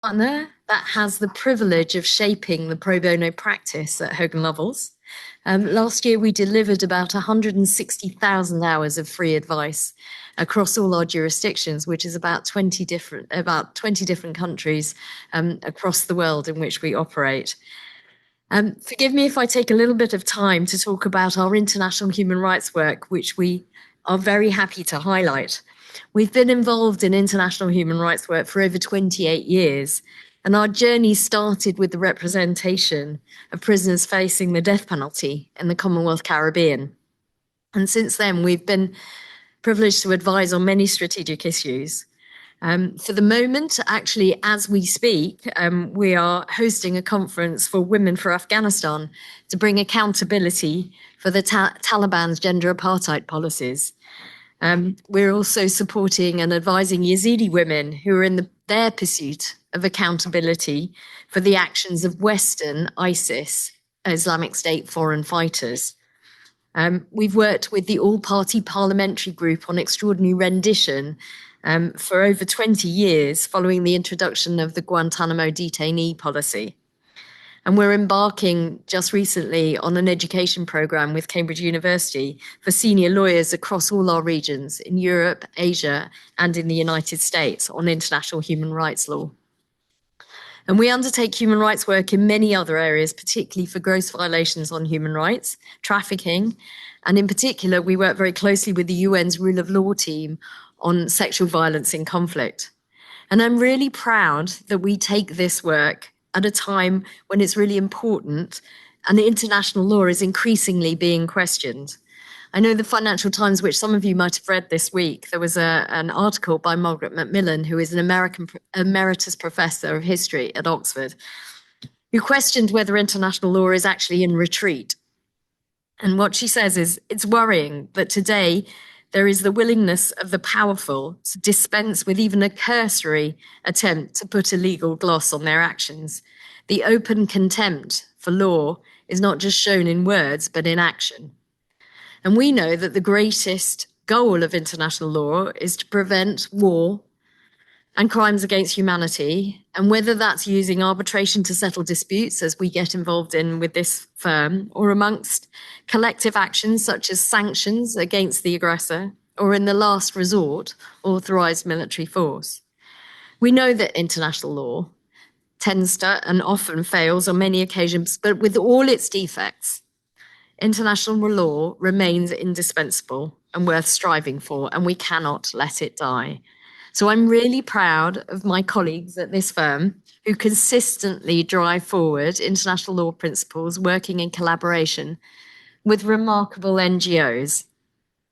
Partner that has the privilege of shaping the pro bono practice at Hogan Lovells. Last year, we delivered about 160,000 hours of free advice across all our jurisdictions, which is about 20 different countries across the world in which we operate. Forgive me if I take a little bit of time to talk about our international human rights work, which we are very happy to highlight. We've been involved in international human rights work for over 28 years, and our journey started with the representation of prisoners facing the death penalty in the Commonwealth Caribbean. And since then, we've been privileged to advise on many strategic issues. For the moment, actually, as we speak, we are hosting a conference for Women for Afghanistan to bring accountability for the Taliban's gender apartheid policies. We're also supporting and advising Yazidi women who are in their pursuit of accountability for the actions of Western ISIS, Islamic State foreign fighters. We've worked with the All-Party Parliamentary Group on Extraordinary Rendition for over 20 years following the introduction of the Guantanamo detainee policy. And we're embarking just recently on an education program with Cambridge University for senior lawyers across all our regions in Europe, Asia, and in the United States on international human rights law. And we undertake human rights work in many other areas, particularly for gross violations on human rights, trafficking, and in particular, we work very closely with the UN's rule of law team on sexual violence in conflict. And I'm really proud that we take this work at a time when it's really important and the international law is increasingly being questioned. I know the Financial Times, which some of you might have read this week, there was an article by Margaret Macmillan, who is an American emeritus professor of history at Oxford, who questioned whether international law is actually in retreat. And what she says is, it's worrying that today there is the willingness of the powerful to dispense with even a cursory attempt to put a legal gloss on their actions. The open contempt for law is not just shown in words, but in action. And we know that the greatest goal of international law is to prevent war and crimes against humanity, and whether that's using arbitration to settle disputes, as we get involved in with this firm, or amongst collective actions such as sanctions against the aggressor, or in the last resort, authorized military force. We know that international law tends to and often fails on many occasions, but with all its defects, international law remains indispensable and worth striving for, and we cannot let it die. So I'm really proud of my colleagues at this firm who consistently drive forward international law principles, working in collaboration with remarkable NGOs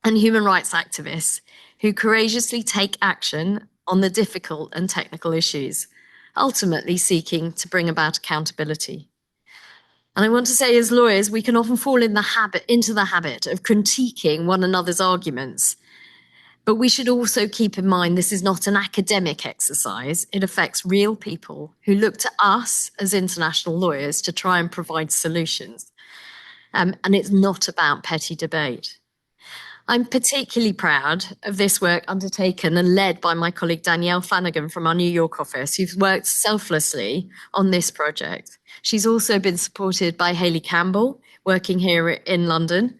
and human rights activists who courageously take action on the difficult and technical issues, ultimately seeking to bring about accountability. And I want to say, as lawyers, we can often fall into the habit of critiquing one another's arguments. But we should also keep in mind this is not an academic exercise. It affects real people who look to us as international lawyers to try and provide solutions. And it's not about petty debate. I'm particularly proud of this work undertaken and led by my colleague Danielle Flanagan from our New York office, who's worked selflessly on this project. She's also been supported by Hayley Campbell, working here in London.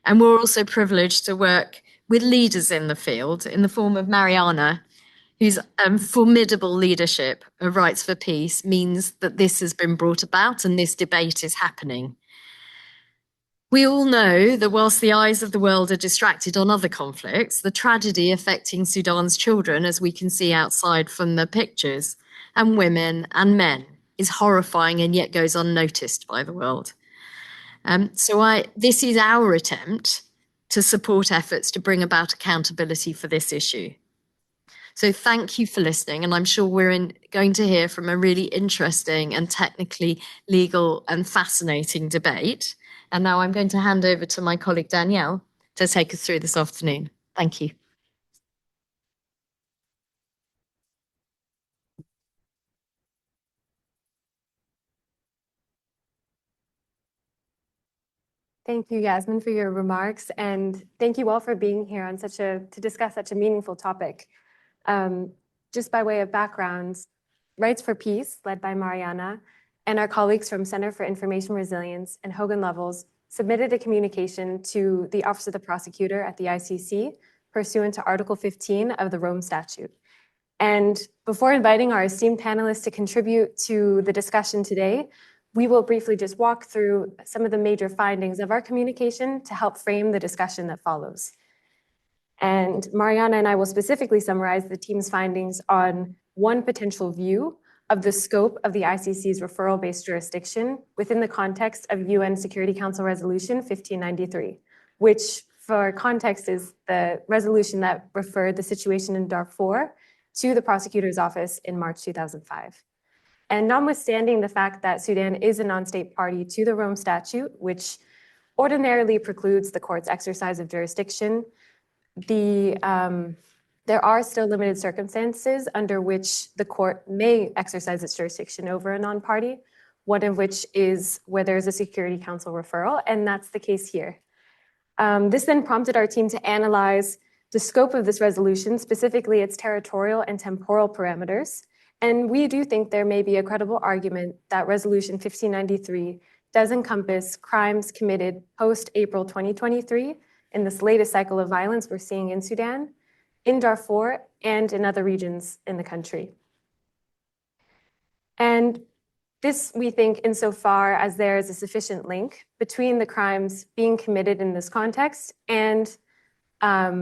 And we're also privileged to work with leaders in the field in the form of Mariana, whose formidable leadership of Rights for Peace means that this has been brought about and this debate is happening. We all know that whilst the eyes of the world are distracted on other conflicts, the tragedy affecting Sudan's children, as we can see outside from the pictures, and women and men, is horrifying and yet goes unnoticed by the world. This is our attempt to support efforts to bring about accountability for this issue. So thank you for listening, and I'm sure we're going to hear from a really interesting and technically legal and fascinating debate. And now I'm going to hand over to my colleague Danielle to take us through this afternoon. Thank you. Thank you, Yasmin, for your remarks, and thank you all for being here on to discuss such a meaningful topic. Just by way of background, Rights for Peace, led by Mariana, and our colleagues from Center for Information Resilience and Hogan Lovells submitted a communication to the Office of the Prosecutor at the ICC pursuant to Article 15 of the Rome Statute. And before inviting our esteemed panelists to contribute to the discussion today, we will briefly just walk through some of the major findings of our communication to help frame the discussion that follows. And Mariana and I will specifically summarize the team's findings on one potential view of the scope of the ICC's referral-based jurisdiction within the context of UN Security Council Resolution 1593, which for context is the resolution that referred the situation in Darfur to the prosecutor's office in March 2005. And notwithstanding the fact that Sudan is a non-state party to the Rome Statute, which ordinarily precludes the court's exercise of jurisdiction, there are still limited circumstances under which the court may exercise its jurisdiction over a non-party, one of which is where there's a Security Council referral, and that's the case here. This then prompted our team to analyze the scope of this resolution, specifically its territorial and temporal parameters. And we do think there may be a credible argument that Resolution 1593 does encompass crimes committed post-April 2023 in this latest cycle of violence we're seeing in Sudan, in Darfur, and in other regions in the country. And this, we think, insofar as there is a sufficient link between the crimes being committed in this context and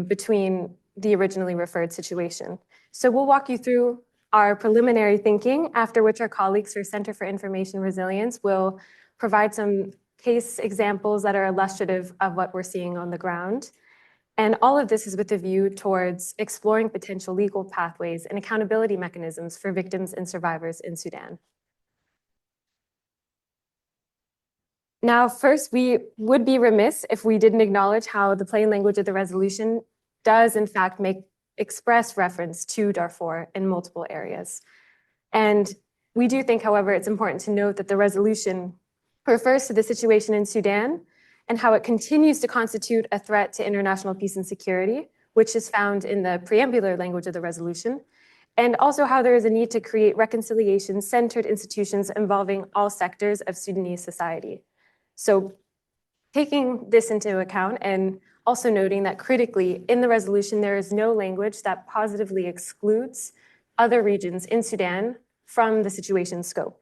between the originally referred situation. So we'll walk you through our preliminary thinking, after which our colleagues for Center for Information Resilience will provide some case examples that are illustrative of what we're seeing on the ground. And all of this is with a view towards exploring potential legal pathways and accountability mechanisms for victims and survivors in Sudan. Now, first, we would be remiss if we didn't acknowledge how the plain language of the resolution does, in fact, express reference to Darfur in multiple areas. And we do think, however, it's important to note that the resolution refers to the situation in Sudan and how it continues to constitute a threat to international peace and security, which is found in the preambular language of the resolution, and also how there is a need to create reconciliation-centered institutions involving all sectors of Sudanese society. So taking this into account and also noting that critically in the resolution, there is no language that positively excludes other regions in Sudan from the situation scope.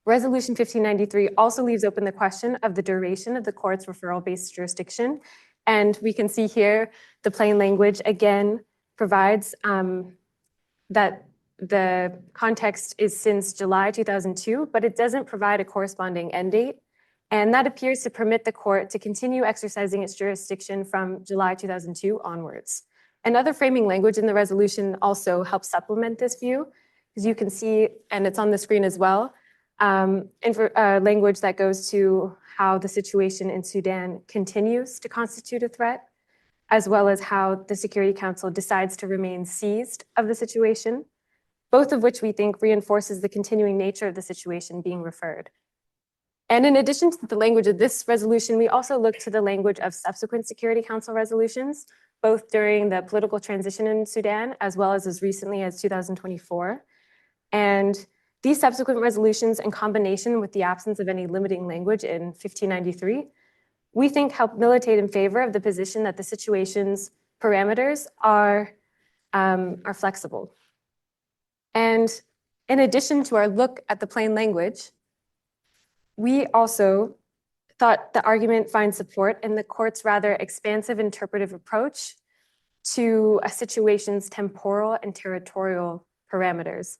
Resolution 1593 also leaves open the question of the duration of the court's referral-based jurisdiction. And we can see here the plain language again provides that the context is since July 2002, but it doesn't provide a corresponding end date. And that appears to permit the court to continue exercising its jurisdiction from July 2002 onwards. And other framing language in the resolution also helps supplement this view, as you can see, and it's on the screen as well, language that goes to how the situation in Sudan continues to constitute a threat, as well as how the Security Council decides to remain seized of the situation, both of which we think reinforces the continuing nature of the situation being referred. And in addition to the language of this resolution, we also look to the language of subsequent Security Council resolutions, both during the political transition in Sudan, as well as recently as 2024. And these subsequent resolutions, in combination with the absence of any limiting language in 1593, we think help militate in favor of the position that the situation's parameters are flexible. And in addition to our look at the plain language, we also thought the argument finds support in the court's rather expansive interpretive approach to a situation's temporal and territorial parameters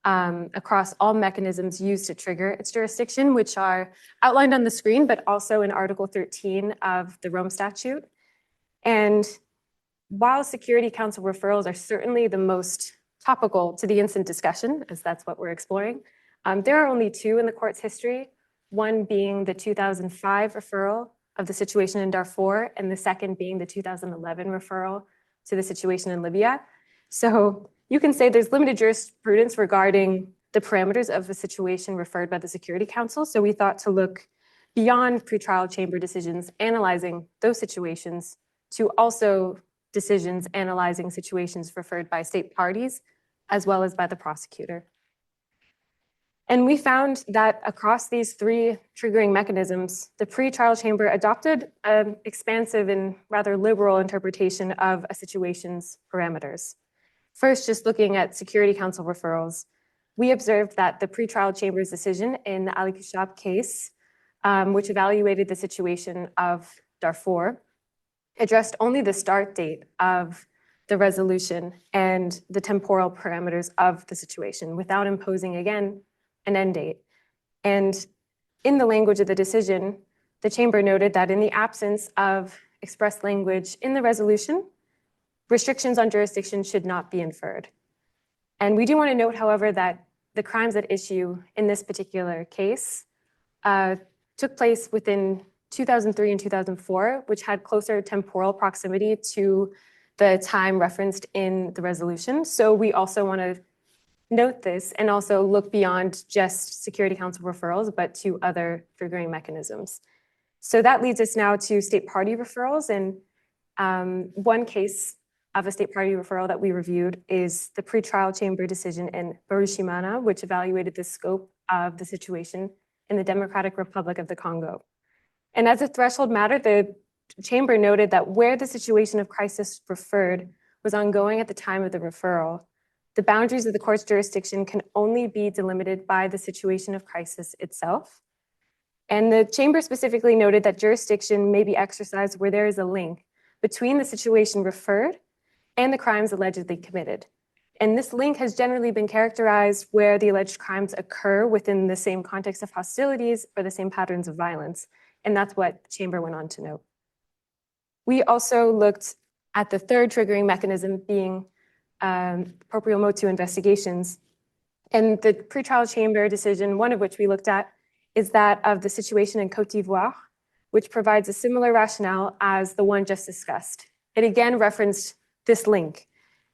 across all mechanisms used to trigger its jurisdiction, which are outlined on the screen, but also in Article 13 of the Rome Statute. And while Security Council referrals are certainly the most topical to the instant discussion, as that's what we're exploring, there are only two in the court's history, one being the 2005 referral of the situation in Darfur, and the second being the 2011 referral to the situation in Libya. So you can say there's limited jurisprudence regarding the parameters of the situation referred by the Security Council. So we thought to look beyond pretrial chamber decisions analyzing those situations to also decisions analyzing situations referred by state parties, as well as by the prosecutor. And we found that across these three triggering mechanisms, the pre-trial chamber adopted an expansive and rather liberal interpretation of a situation's parameters. First, just looking at Security Council referrals, we observed that the pre-trial chamber's decision in the Ali Kushab case, which evaluated the situation of Darfur, addressed only the start date of the resolution and the temporal parameters of the situation without imposing, again, an end date. And in the language of the decision, the chamber noted that in the absence of express language in the resolution, restrictions on jurisdiction should not be inferred. And we do want to note, however, that the crimes at issue in this particular case took place within 2003 and 2004, which had closer temporal proximity to the time referenced in the resolution. So we also want to note this and also look beyond just Security Council referrals, but to other triggering mechanisms. So that leads us now to state party referrals. And one case of a state party referral that we reviewed is the pretrial chamber decision in Barushimana, which evaluated the scope of the situation in the Democratic Republic of the Congo. And as a threshold matter, the chamber noted that where the situation of crisis referred was ongoing at the time of the referral, the boundaries of the court's jurisdiction can only be delimited by the situation of crisis itself. And the chamber specifically noted that jurisdiction may be exercised where there is a link between the situation referred and the crimes allegedly committed. And this link has generally been characterized where the alleged crimes occur within the same context of hostilities or the same patterns of violence. And that's what the chamber went on to note. We also looked at the third triggering mechanism being proprio motu investigations. And the pretrial chamber decision, one of which we looked at, is that of the situation in Côte d'Ivoire, which provides a similar rationale as the one just discussed. It again referenced this link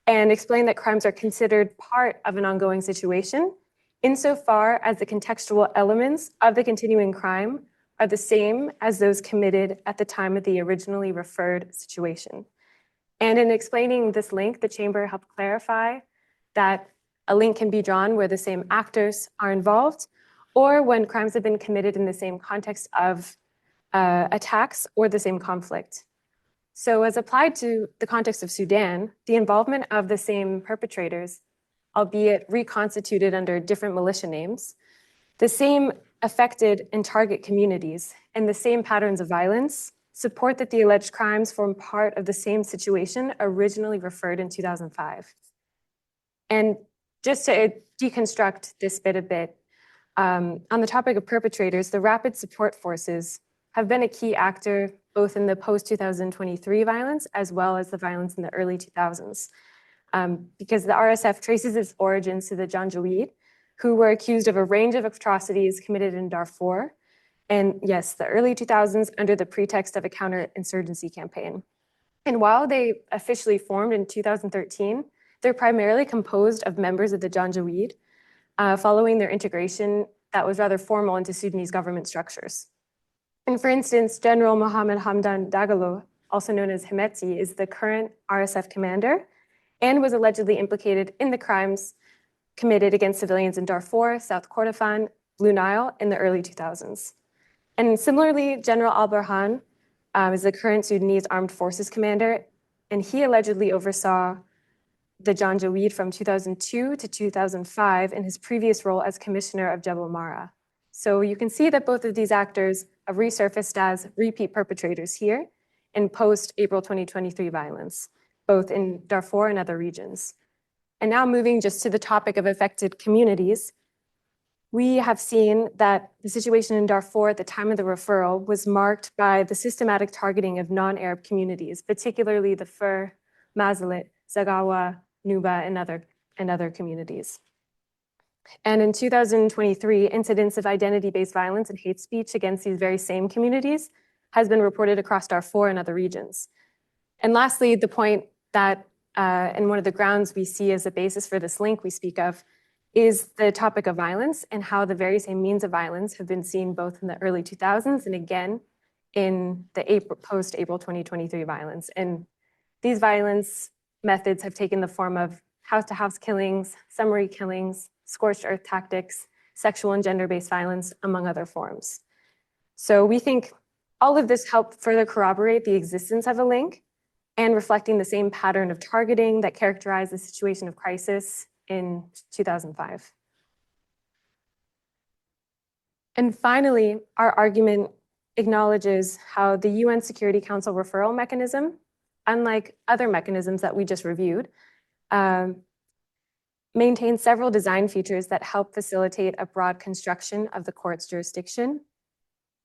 and explained that crimes are considered part of an ongoing situation insofar as the contextual elements of the continuing crime are the same as those committed at the time of the originally referred situation. And in explaining this link, the chamber helped clarify that a link can be drawn where the same actors are involved or when crimes have been committed in the same context of attacks or the same conflict. So as applied to the context of Sudan, the involvement of the same perpetrators, albeit reconstituted under different militia names, the same affected and target communities, and the same patterns of violence support that the alleged crimes form part of the same situation originally referred in 2005. And just to deconstruct this bit a bit, on the topic of perpetrators, the Rapid Support Forces have been a key actor both in the post-2023 violence as well as the violence in the early 2000s, because the RSF traces its origins to the Janjaweed, who were accused of a range of atrocities committed in Darfur, and yes, the early 2000s under the pretext of a counterinsurgency campaign. And while they officially formed in 2013, they're primarily composed of members of the Janjaweed, following their integration that was rather formal into Sudanese government structures. And for instance, General Mohammed Hamdan Dagalo, also known as Hemeti, is the current RSF commander and was allegedly implicated in the crimes committed against civilians in Darfur, South Kordofan, Blue Nile in the early 2000s. And similarly, General Al-Burhan is the current Sudanese Armed Forces commander, and he allegedly oversaw the Janjaweed from 2002 to 2005 in his previous role as commissioner of Jebel Mara. So you can see that both of these actors have resurfaced as repeat perpetrators here in post-April 2023 violence, both in Darfur and other regions. And now moving just to the topic of affected communities, we have seen that the situation in Darfur at the time of the referral was marked by the systematic targeting of non-Arab communities, particularly the Fur, Mazalit, Zagawa, Nuba, and other communities. And in 2023, incidents of identity-based violence and hate speech against these very same communities has been reported across Darfur and other regions. And lastly, the point that, and one of the grounds we see as a basis for this link we speak of, is the topic of violence and how the very same means of violence have been seen both in the early 2000s and again in the post-April 2023 violence. And these violence methods have taken the form of house-to-house killings, summary killings, scorched earth tactics, sexual and gender-based violence, among other forms. So we think all of this helped further corroborate the existence of a link and reflecting the same pattern of targeting that characterized the situation of crisis in 2005. And finally, our argument acknowledges how the UN Security Council referral mechanism, unlike other mechanisms that we just reviewed, maintains several design features that help facilitate a broad construction of the court's jurisdiction.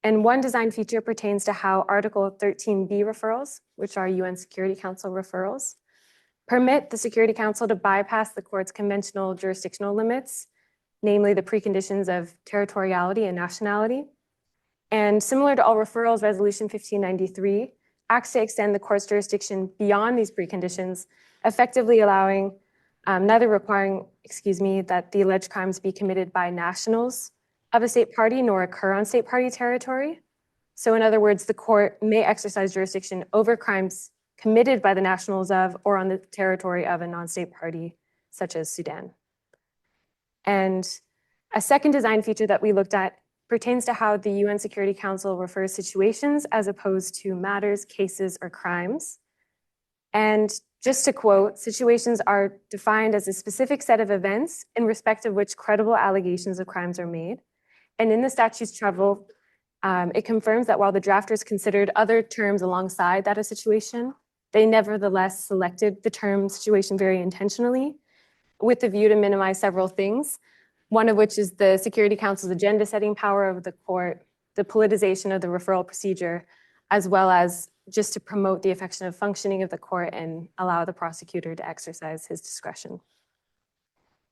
And one design feature pertains to how Article 13b referrals, which are UN Security Council referrals, permit the Security Council to bypass the court's conventional jurisdictional limits, namely the preconditions of territoriality and nationality. And similar to all referrals, Resolution 1593 acts to extend the court's jurisdiction beyond these preconditions, effectively allowing, neither requiring, that the alleged crimes be committed by nationals of a state party nor occur on state party territory. So in other words, the court may exercise jurisdiction over crimes committed by the nationals of or on the territory of a non-state party, such as Sudan. And a second design feature that we looked at pertains to how the UN Security Council refers situations as opposed to matters, cases, or crimes. And just to quote, situations are defined as a specific set of events in respect of which credible allegations of crimes are made. And in the statute's travel, it confirms that while the drafters considered other terms alongside that of situation, they nevertheless selected the term situation very intentionally with the view to minimize several things, one of which is the Security Council's agenda setting power of the court, the politicization of the referral procedure, as well as just to promote the effective functioning of the court and allow the prosecutor to exercise his discretion.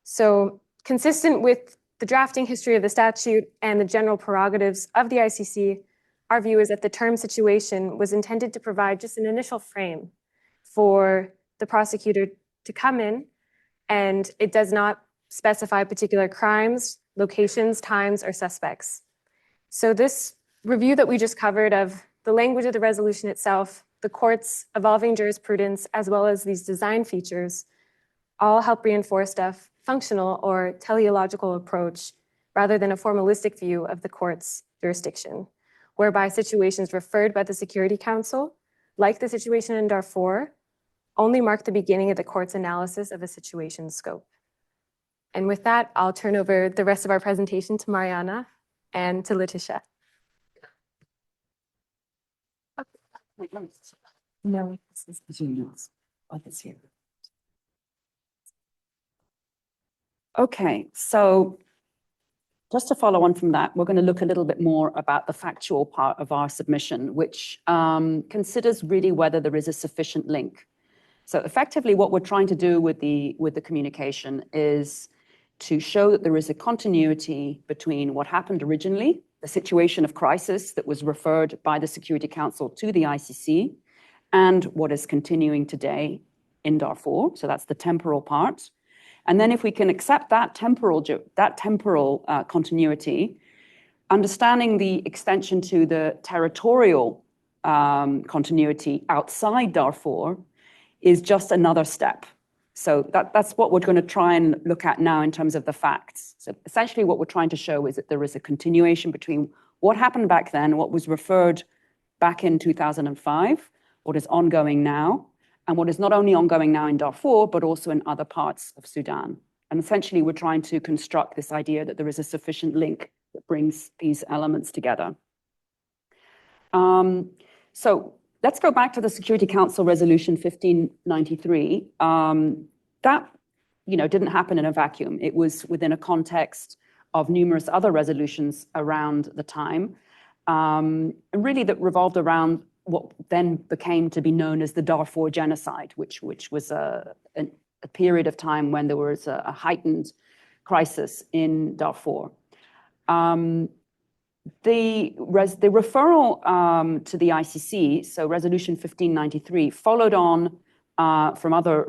So consistent with the drafting history of the statute and the general prerogatives of the ICC, our view is that the term situation was intended to provide just an initial frame for the prosecutor to come in, and it does not specify particular crimes, locations, times, or suspects. So this review that we just covered of the language of the resolution itself, the court's evolving jurisprudence, as well as these design features, all help reinforce a functional or teleological approach rather than a formalistic view of the court's jurisdiction, whereby situations referred by the Security Council, like the situation in Darfur, only mark the beginning of the court's analysis of a situation's scope. And with that, I'll turn over the rest of our presentation to Mariana and to Letitia. No, this is here. Okay, so just to follow on from that, we're going to look a little bit more about the factual part of our submission, which considers really whether there is a sufficient link. So effectively, what we're trying to do with the communication is to show that there is a continuity between what happened originally, the situation of crisis that was referred by the Security Council to the ICC, and what is continuing today in Darfur. So that's the temporal part. And then if we can accept that temporal continuity, understanding the extension to the territorial continuity outside Darfur is just another step. So that's what we're going to try and look at now in terms of the facts. So essentially what we're trying to show is that there is a continuation between what happened back then, what was referred back in 2005, what is ongoing now, and what is not only ongoing now in Darfur, but also in other parts of Sudan. And essentially we're trying to construct this idea that there is a sufficient link that brings these elements together. So let's go back to the Security Council Resolution 1593. That, didn't happen in a vacuum. It was within a context of numerous other resolutions around the time, and really that revolved around what then became to be known as the Darfur genocide, which was a period of time when there was a heightened crisis in Darfur. The referral to the ICC, so Resolution 1593, followed on from other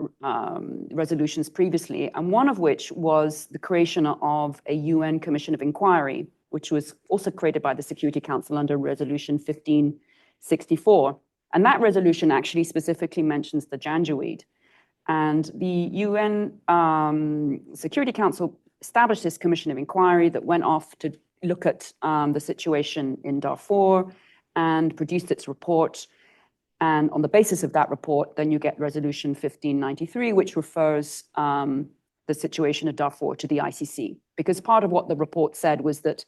resolutions previously, and one of which was the creation of a UN Commission of Inquiry, which was also created by the Security Council under Resolution 1564. And that resolution actually specifically mentions the Janjaweed. And the UN Security Council established this commission of inquiry that went off to look at the situation in Darfur and produced its report. And on the basis of that report, then you get Resolution 1593, which refers the situation of Darfur to the ICC. Because part of what the report said was that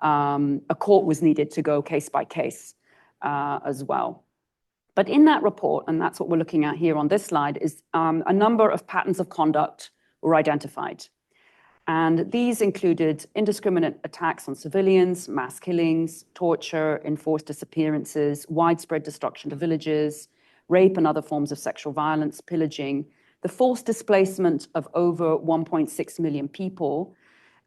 a court was needed to go case by case as well. But in that report, and that's what we're looking at here on this slide, is a number of patterns of conduct were identified. And these included indiscriminate attacks on civilians, mass killings, torture, enforced disappearances, widespread destruction of villages, rape and other forms of sexual violence, pillaging, the forced displacement of over 1.6 million people,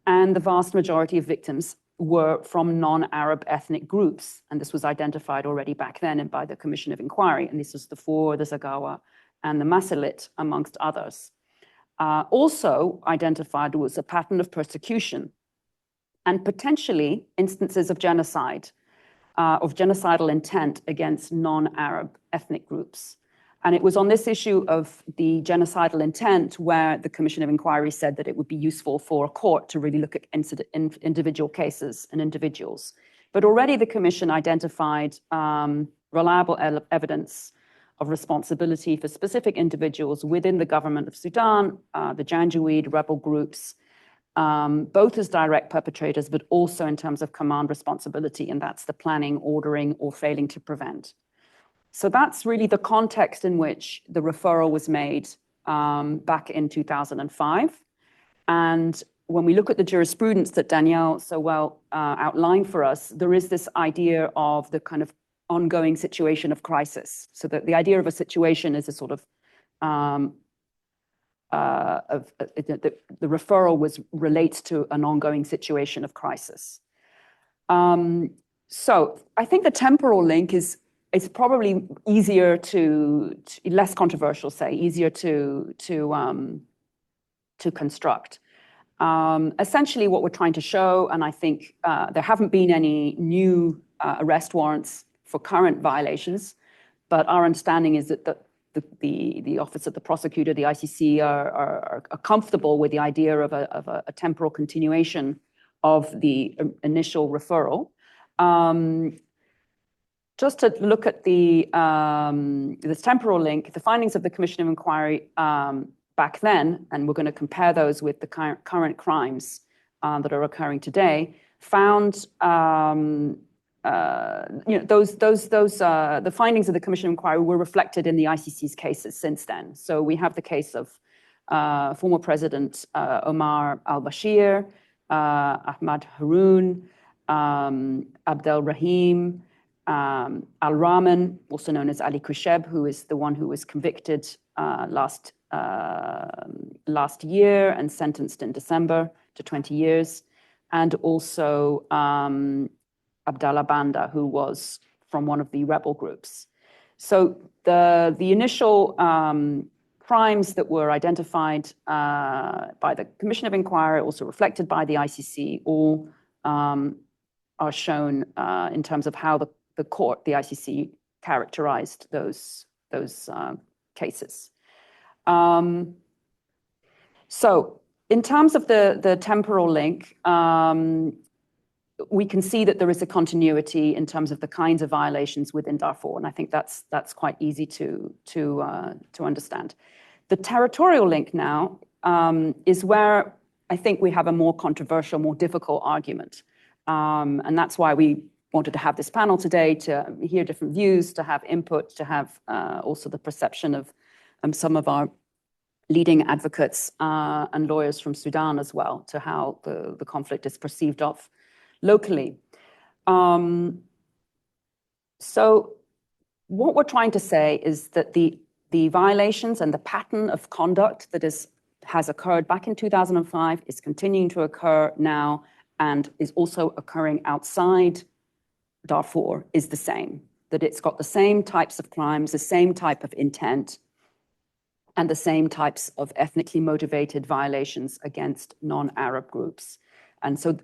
and the vast majority of victims were from non-Arab ethnic groups. And this was identified already back then by the Commission of Inquiry. And this was the Darfur, the Zaghawa, and the Masalit, amongst others. Also identified was a pattern of persecution and potentially instances of genocide, of genocidal intent against non-Arab ethnic groups. And it was on this issue of the genocidal intent where the Commission of Inquiry said that it would be useful for a court to really look at individual cases and individuals. But already the Commission identified reliable evidence of responsibility for specific individuals within the government of Sudan, the Janjaweed rebel groups, both as direct perpetrators, but also in terms of command responsibility, and that's the planning, ordering, or failing to prevent. So that's really the context in which the referral was made back in 2005. And when we look at the jurisprudence that Danielle so well outlined for us, there is this idea of the kind of ongoing situation of crisis. So that the idea of a situation is a sort of, the referral relates to an ongoing situation of crisis. So I think the temporal link is probably easier to less controversial, say, easier to construct. Essentially, what we're trying to show, and I think there haven't been any new arrest warrants for current violations, but our understanding is that the Office of the Prosecutor, the ICC, are comfortable with the idea of a temporal continuation of the initial referral. Just to look at this temporal link, the findings of the Commission of Inquiry back then, and we're going to compare those with the current crimes that are occurring today, found the findings of the Commission of Inquiry were reflected in the ICC's cases since then. So we have the case of former President Omar al-Bashir, Ahmad Haroun, Abdel Rahim, Al-Rahman, also known as Ali Kusheb, who is the one who was convicted last year and sentenced in December to 20 years, and also Abdallah Banda, who was from one of the rebel groups. So the initial crimes that were identified by the Commission of Inquiry, also reflected by the ICC, all are shown in terms of how the court, the ICC, characterized those cases. So in terms of the temporal link, we can see that there is a continuity in terms of the kinds of violations within Darfur, and I think that's quite easy to understand. The territorial link now is where I think we have a more controversial, more difficult argument, and that's why we wanted to have this panel today, to hear different views, to have input, to have also the perception of some of our leading advocates and lawyers from Sudan as well, to how the conflict is perceived of locally. So what we're trying to say is that the violations and the pattern of conduct that has occurred back in 2005 is continuing to occur now and is also occurring outside Darfur is the same, that it's got the same types of crimes, the same type of intent, and the same types of ethnically motivated violations against non-Arab groups. And so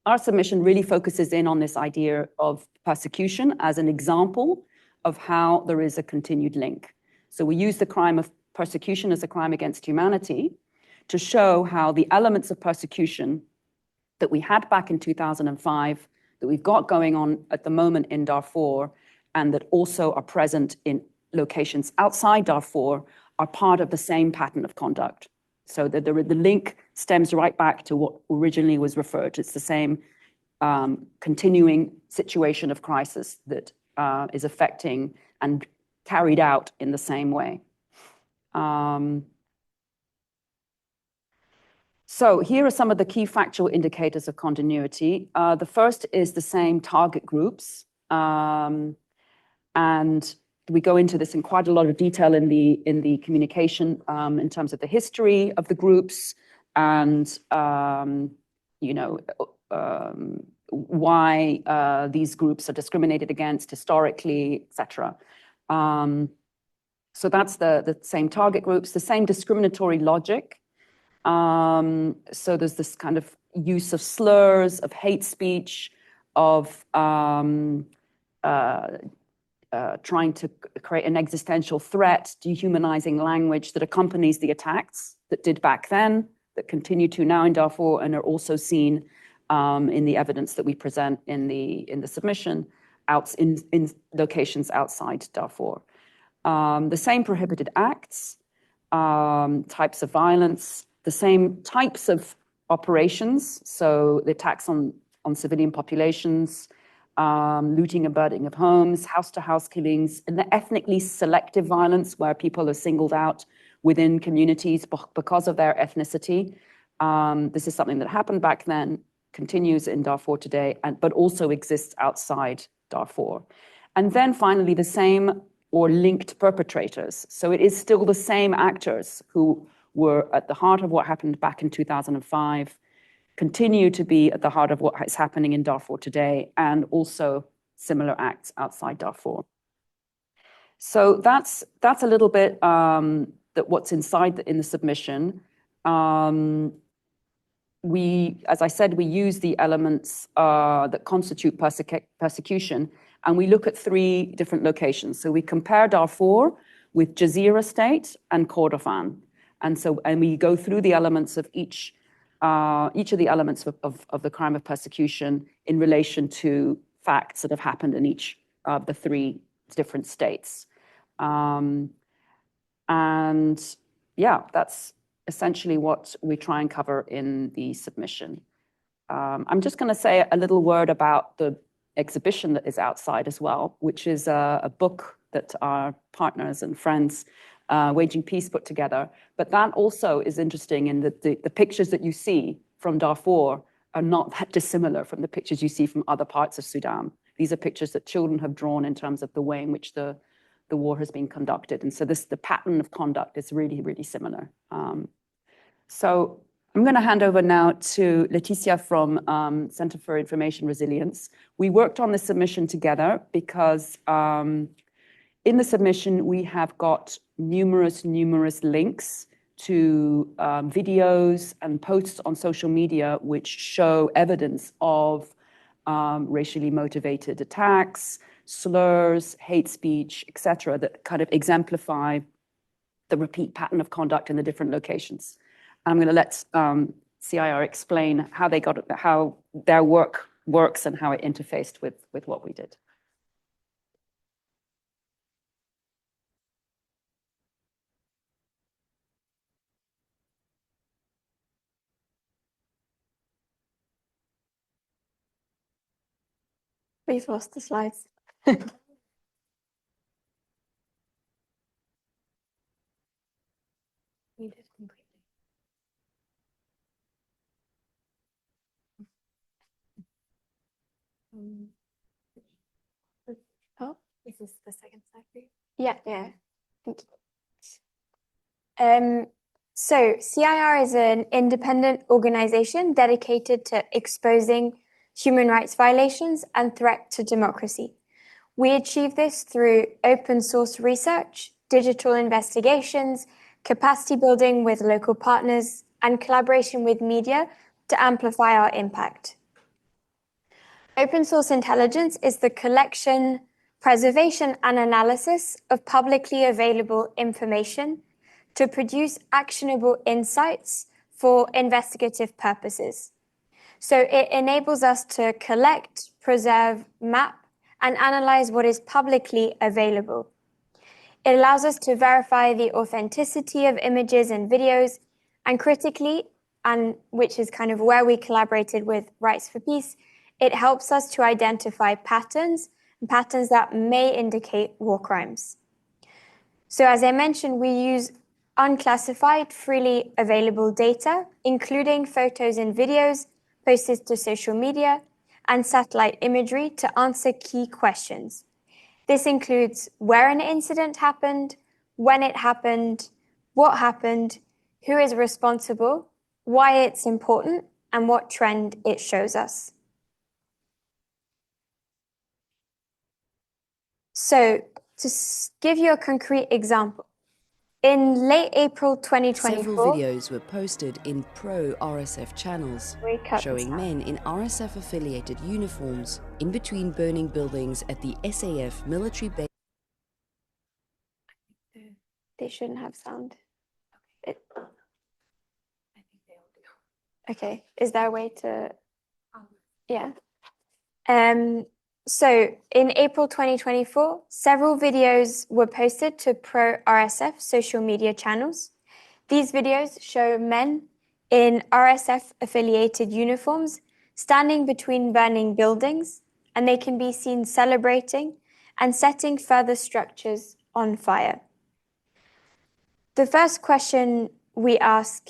our submission really focuses in on this idea of persecution as an example of how there is a continued link. So we use the crime of persecution as a crime against humanity to show how the elements of persecution that we had back in 2005, that we've got going on at the moment in Darfur, and that also are present in locations outside Darfur, are part of the same pattern of conduct. So the link stems right back to what originally was referred to. It's the same continuing situation of crisis that is affecting and carried out in the same way. So here are some of the key factual indicators of continuity. The first is the same target groups. And we go into this in quite a lot of detail in the communication in terms of the history of the groups and why these groups are discriminated against historically, etc. So that's the same target groups, the same discriminatory logic. So there's this kind of use of slurs, of hate speech, of trying to create an existential threat, dehumanizing language that accompanies the attacks that did back then, that continue to now in Darfur, and are also seen in the evidence that we present in the submission in locations outside Darfur. The same prohibited acts, types of violence, the same types of operations, so the attacks on civilian populations, looting and burning of homes, house-to-house killings, and the ethnically selective violence where people are singled out within communities because of their ethnicity. This is something that happened back then, continues in Darfur today, but also exists outside Darfur. And then finally, the same or linked perpetrators. So it is still the same actors who were at the heart of what happened back in 2005, continue to be at the heart of what is happening in Darfur today, and also similar acts outside Darfur. So that's a little bit that what's inside in the submission. As I said, we use the elements that constitute persecution, and we look at 3 different locations. So we compare Darfur with Jazeera State and Kordofan, and we go through the elements of each of the elements of the crime of persecution in relation to facts that have happened in each of the 3 different states. And yeah, that's essentially what we try and cover in the submission. I'm just going to say a little word about the exhibition that is outside as well, which is a book that our partners and friends Waging Peace put together. But that also is interesting in that the pictures that you see from Darfur are not that dissimilar from the pictures you see from other parts of Sudan. These are pictures that children have drawn in terms of the way in which the war has been conducted. And so the pattern of conduct is really, really similar. So I'm going to hand over now to Leticia from Center for Information Resilience. We worked on this submission together because in the submission, we have got numerous links to videos and posts on social media which show evidence of racially motivated attacks, slurs, hate speech, etc., that kind of exemplify the repeat pattern of conduct in the different locations. I'm going to let CIR explain how their work works and how it interfaced with what we did. We've lost the slides. We did completely. Oh, is this the second slide for you? Yeah. Thank you. So CIR is an independent organization dedicated to exposing human rights violations and threat to democracy. We achieve this through open source research, digital investigations, capacity building with local partners, and collaboration with media to amplify our impact. Open source intelligence is the collection, preservation, and analysis of publicly available information to produce actionable insights for investigative purposes. So it enables us to collect, preserve, map, and analyze what is publicly available. It allows us to verify the authenticity of images and videos, and critically, and which is kind of where we collaborated with Rights for Peace, it helps us to identify patterns that may indicate war crimes. So as I mentioned, we use unclassified, freely available data, including photos and videos posted to social media and satellite imagery to answer key questions. This includes where an incident happened, when it happened, what happened, who is responsible, why it's important, and what trend it shows us. So to give you a concrete example, in late April 2024, several videos were posted in pro-RSF channels, showing men in RSF-affiliated uniforms in between burning buildings at the SAF military base. They shouldn't have sound. Okay, is there a way to, yeah. So in April 2024, several videos were posted to pro-RSF social media channels. These videos show men in RSF-affiliated uniforms standing between burning buildings, and they can be seen celebrating and setting further structures on fire. The first question we ask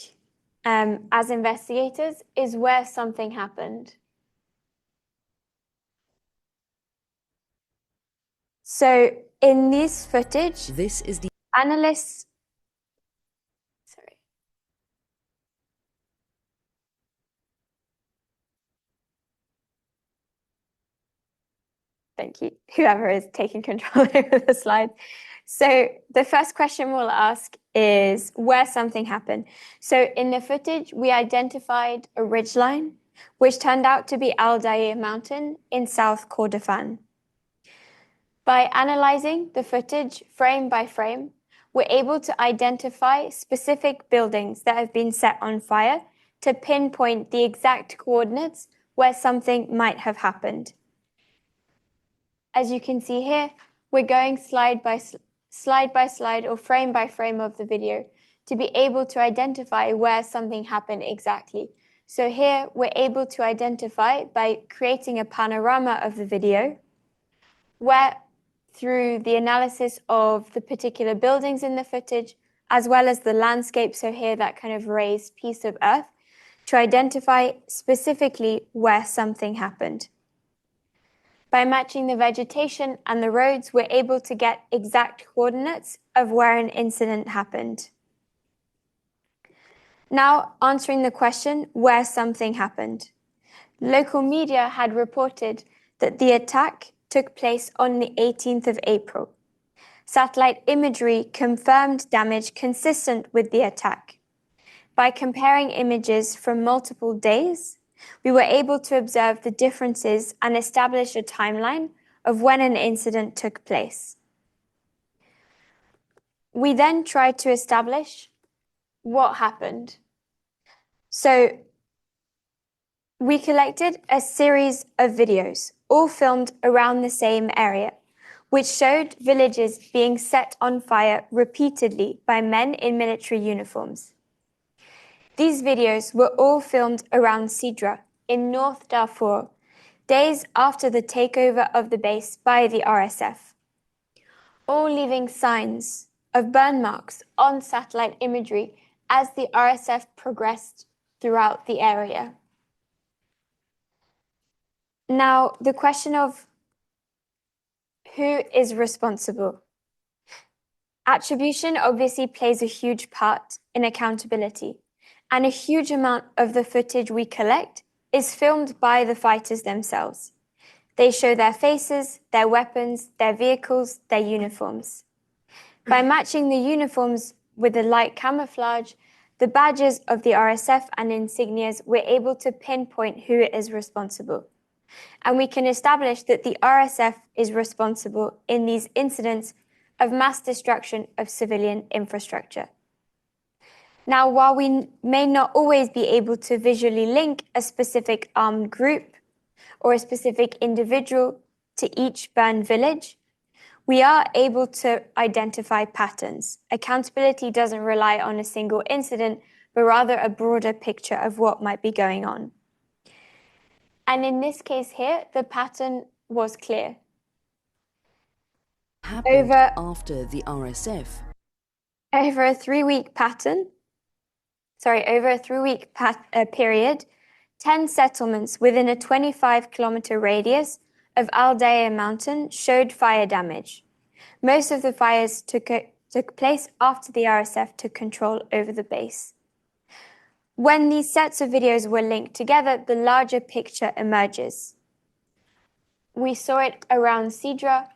as investigators is where something happened. So in this footage, this is the analysts, sorry. Thank you, whoever is taking control over the slide. So the first question we'll ask is where something happened. So in the footage, we identified a ridgeline, which turned out to be Al Dair Mountain in South Kordofan. By analyzing the footage frame by frame, we're able to identify specific buildings that have been set on fire to pinpoint the exact coordinates where something might have happened. As you can see here, we're going slide by slide or frame by frame of the video to be able to identify where something happened exactly. So here we're able to identify by creating a panorama of the video where through the analysis of the particular buildings in the footage, as well as the landscape, so here that kind of raised piece of earth, to identify specifically where something happened. By matching the vegetation and the roads, we're able to get exact coordinates of where an incident happened. Now, answering the question where something happened. Local media had reported that the attack took place on the 18th of April. Satellite imagery confirmed damage consistent with the attack. By comparing images from multiple days, we were able to observe the differences and establish a timeline of when an incident took place. We then tried to establish what happened. So we collected a series of videos, all filmed around the same area, which showed villages being set on fire repeatedly by men in military uniforms. These videos were all filmed around Sidra in North Darfur, days after the takeover of the base by the RSF, all leaving signs of burn marks on satellite imagery as the RSF progressed throughout the area. Now, the question of who is responsible? Attribution obviously plays a huge part in accountability, and a huge amount of the footage we collect is filmed by the fighters themselves. They show their faces, their weapons, their vehicles, their uniforms. By matching the uniforms with the light camouflage, the badges of the RSF and insignias, we're able to pinpoint who is responsible. And we can establish that the RSF is responsible in these incidents of mass destruction of civilian infrastructure. Now, while we may not always be able to visually link a specific armed group or a specific individual to each burned village, we are able to identify patterns. Accountability doesn't rely on a single incident, but rather a broader picture of what might be going on. And in this case here, the pattern was clear. Happened after the RSF. Over a 3-week period, 10 settlements within a 25-kilometer radius of Al Daya mountain showed fire damage. Most of the fires took place after the RSF took control over the base. When these sets of videos were linked together, the larger picture emerges. We saw it around Sidra,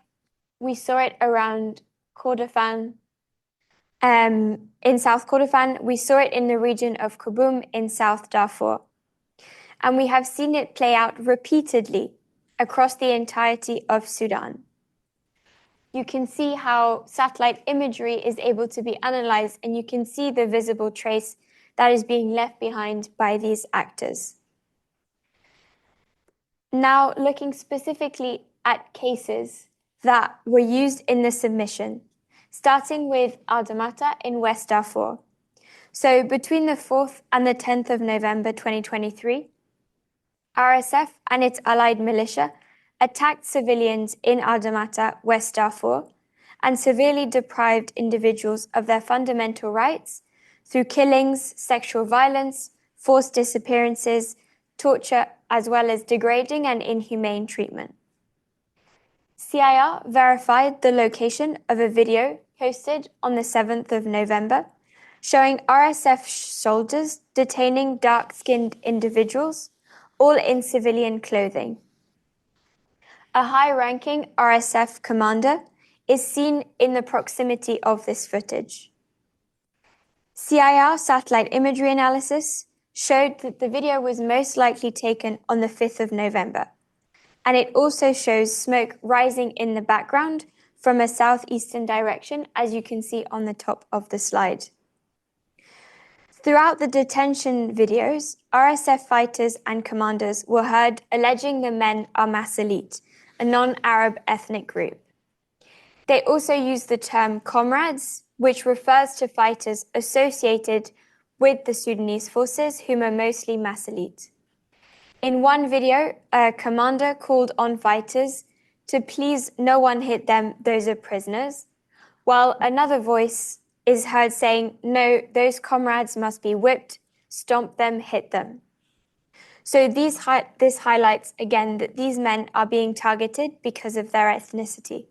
we saw it around Kordofan. In South Kordofan, we saw it in the region of Kouboum in South Darfur. And we have seen it play out repeatedly across the entirety of Sudan. You can see how satellite imagery is able to be analyzed, and you can see the visible trace that is being left behind by these actors. Now, looking specifically at cases that were used in the submission, starting with Al Damata in West Darfur. So between the 4th and the 10th of November 2023, RSF and its allied militia attacked civilians in Al Damata, West Darfur, and severely deprived individuals of their fundamental rights through killings, sexual violence, forced disappearances, torture, as well as degrading and inhumane treatment. CIR verified the location of a video posted on the 7th of November showing RSF soldiers detaining dark-skinned individuals, all in civilian clothing. A high-ranking RSF commander is seen in the proximity of this footage. CIR satellite imagery analysis showed that the video was most likely taken on the 5th of November, and it also shows smoke rising in the background from a southeastern direction, as you can see on the top of the slide. Throughout the detention videos, RSF fighters and commanders were heard alleging the men are Masalit, a non-Arab ethnic group. They also used the term comrades, which refers to fighters associated with the Sudanese forces, whom are mostly Masalit. In one video, a commander called on fighters to please no one hit them, those are prisoners, while another voice is heard saying, no, those comrades must be whipped, stomp them, hit them. So this highlights again that these men are being targeted because of their ethnicity.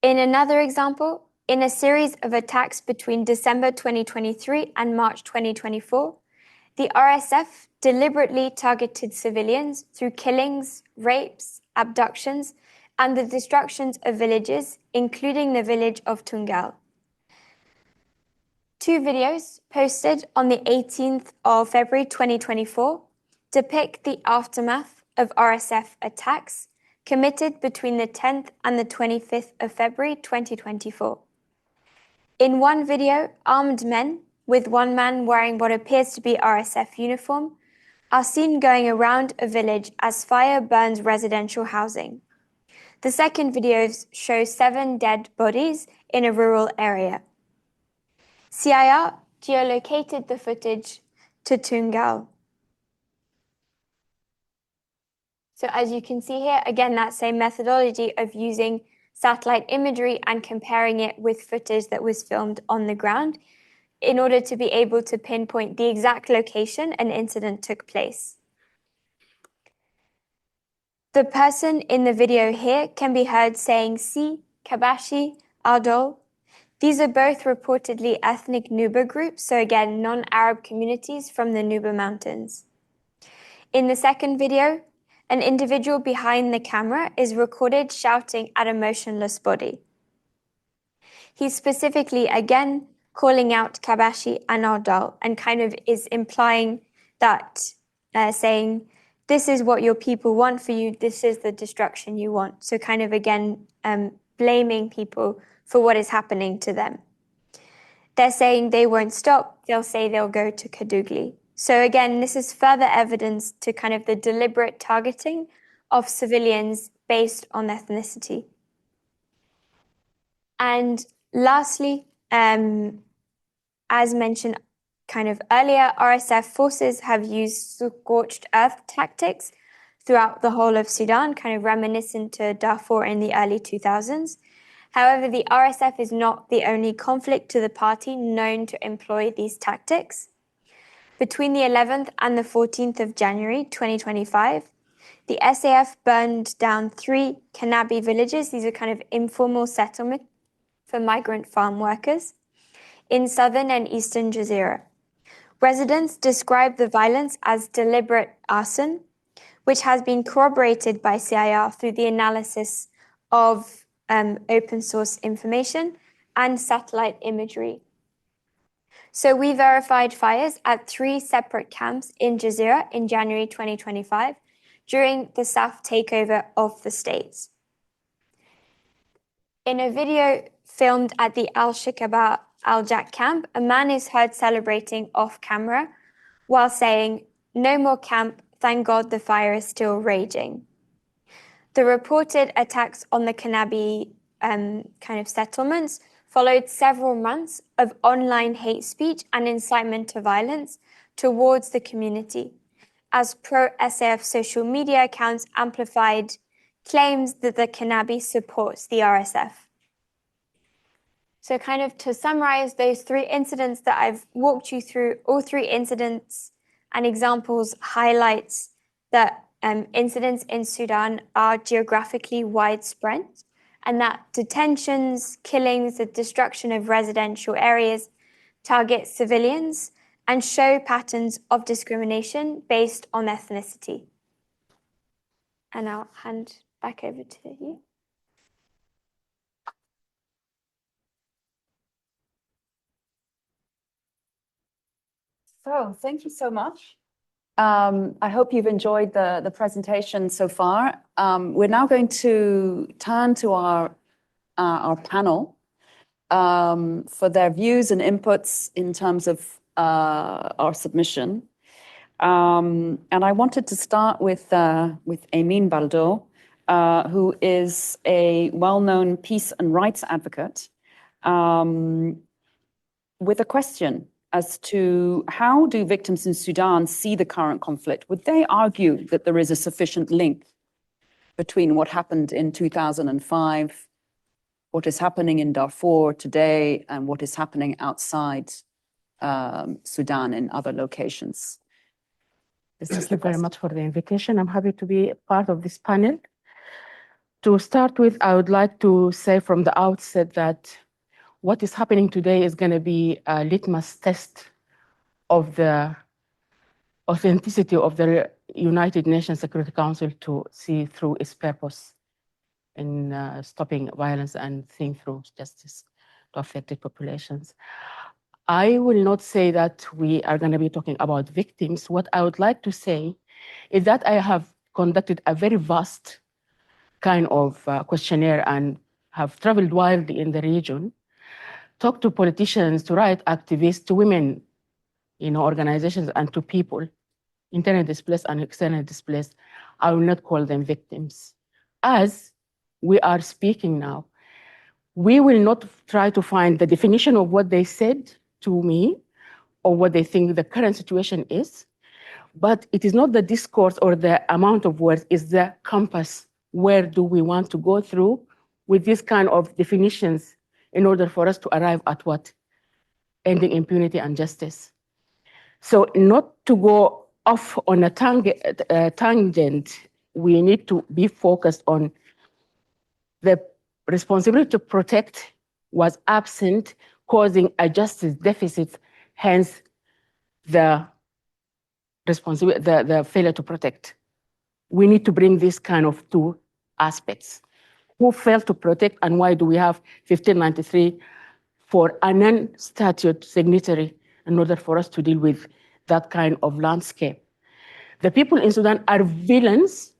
In another example, in a series of attacks between December 2023 and March 2024, the RSF deliberately targeted civilians through killings, rapes, abductions, and the destructions of villages, including the village of Tungal. 2 videos posted on the 18th of February 2024 depict the aftermath of RSF attacks committed between the 10th and the 25th of February 2024. In one video, armed men, with one man wearing what appears to be RSF uniform, are seen going around a village as fire burns residential housing. The second video shows 7 dead bodies in a rural area. CIR geolocated the footage to Tungal. So as you can see here, again, that same methodology of using satellite imagery and comparing it with footage that was filmed on the ground in order to be able to pinpoint the exact location an incident took place. The person in the video here can be heard saying Si, Kabashi, Ardol. These are both reportedly ethnic Nuba groups, so again, non-Arab communities from the Nuba Mountains. In the second video, an individual behind the camera is recorded shouting at a motionless body. He's specifically, again, calling out Kabashi and Ardal and kind of is implying that, saying, this is what your people want for you, this is the destruction you want. So kind of, again, blaming people for what is happening to them. they're saying they won't stop. They'll say they'll go to Kadugli. So again, this is further evidence to kind of the deliberate targeting of civilians based on ethnicity. And lastly, as mentioned kind of earlier, RSF forces have used scorched earth tactics throughout the whole of Sudan, kind of reminiscent to Darfur in the early 2000s. However, the RSF is not the only conflict to the party known to employ these tactics. Between the 11th and the 14th of January 2025, the SAF burned down 3 Kanabi villages. These are kind of informal settlements for migrant farm workers in southern and eastern Jazeera. Residents describe the violence as deliberate arson, which has been corroborated by CIR through the analysis of open source information and satellite imagery. So we verified fires at 3 separate camps in Jazeera in January 2025 during the South takeover of the states. In a video filmed at the Al-Shikaba Al-Jak camp, a man is heard celebrating off camera while saying, "No more camp, thank God the fire is still raging." The reported attacks on the Kanabi kind of settlements followed several months of online hate speech and incitement to violence towards the community, as pro-SAF social media accounts amplified claims that the Kanabi supports the RSF. So kind of to summarize those 3 incidents that I've walked you through, all 3 incidents and examples highlights that incidents in Sudan are geographically widespread, and that detentions, killings, the destruction of residential areas target civilians and show patterns of discrimination based on ethnicity. And I'll hand back over to you. So thank you so much. I hope you've enjoyed the presentation so far. We're now going to turn to our panel for their views and inputs in terms of our submission. And I wanted to start with Emin Baldo, who is a well-known peace and rights advocate, with a question as to how do victims in Sudan see the current conflict? Would they argue that there is a sufficient link between what happened in 2005, what is happening in Darfur today, and what is happening outside Sudan in other locations? Thank you very much for the invitation. I'm happy to be part of this panel. To start with, I would like to say from the outset that what is happening today is going to be a litmus test of the authenticity of the United Nations Security Council to see through its purpose in stopping violence and seeing through justice to affected populations. I will not say that we are going to be talking about victims. What I would like to say is that I have conducted a very vast kind of questionnaire and have traveled widely in the region, talked to politicians, to rights activists, to women, organizations, and to people, internally displaced and externally displaced. I will not call them victims. As we are speaking now, we will not try to find the definition of what they said to me or what they think the current situation is, but it is not the discourse or the amount of words, it's the compass. Where do we want to go through with this kind of definitions in order for us to arrive at what? Ending impunity and justice. So not to go off on a tangent, we need to be focused on the responsibility to protect was absent, causing a justice deficit, hence the responsibility, the failure to protect. We need to bring this kind of 2 aspects. Who failed to protect, and why do we have 1593 for a non-statute signatory in order for us to deal with that kind of landscape? The people in Sudan are villains.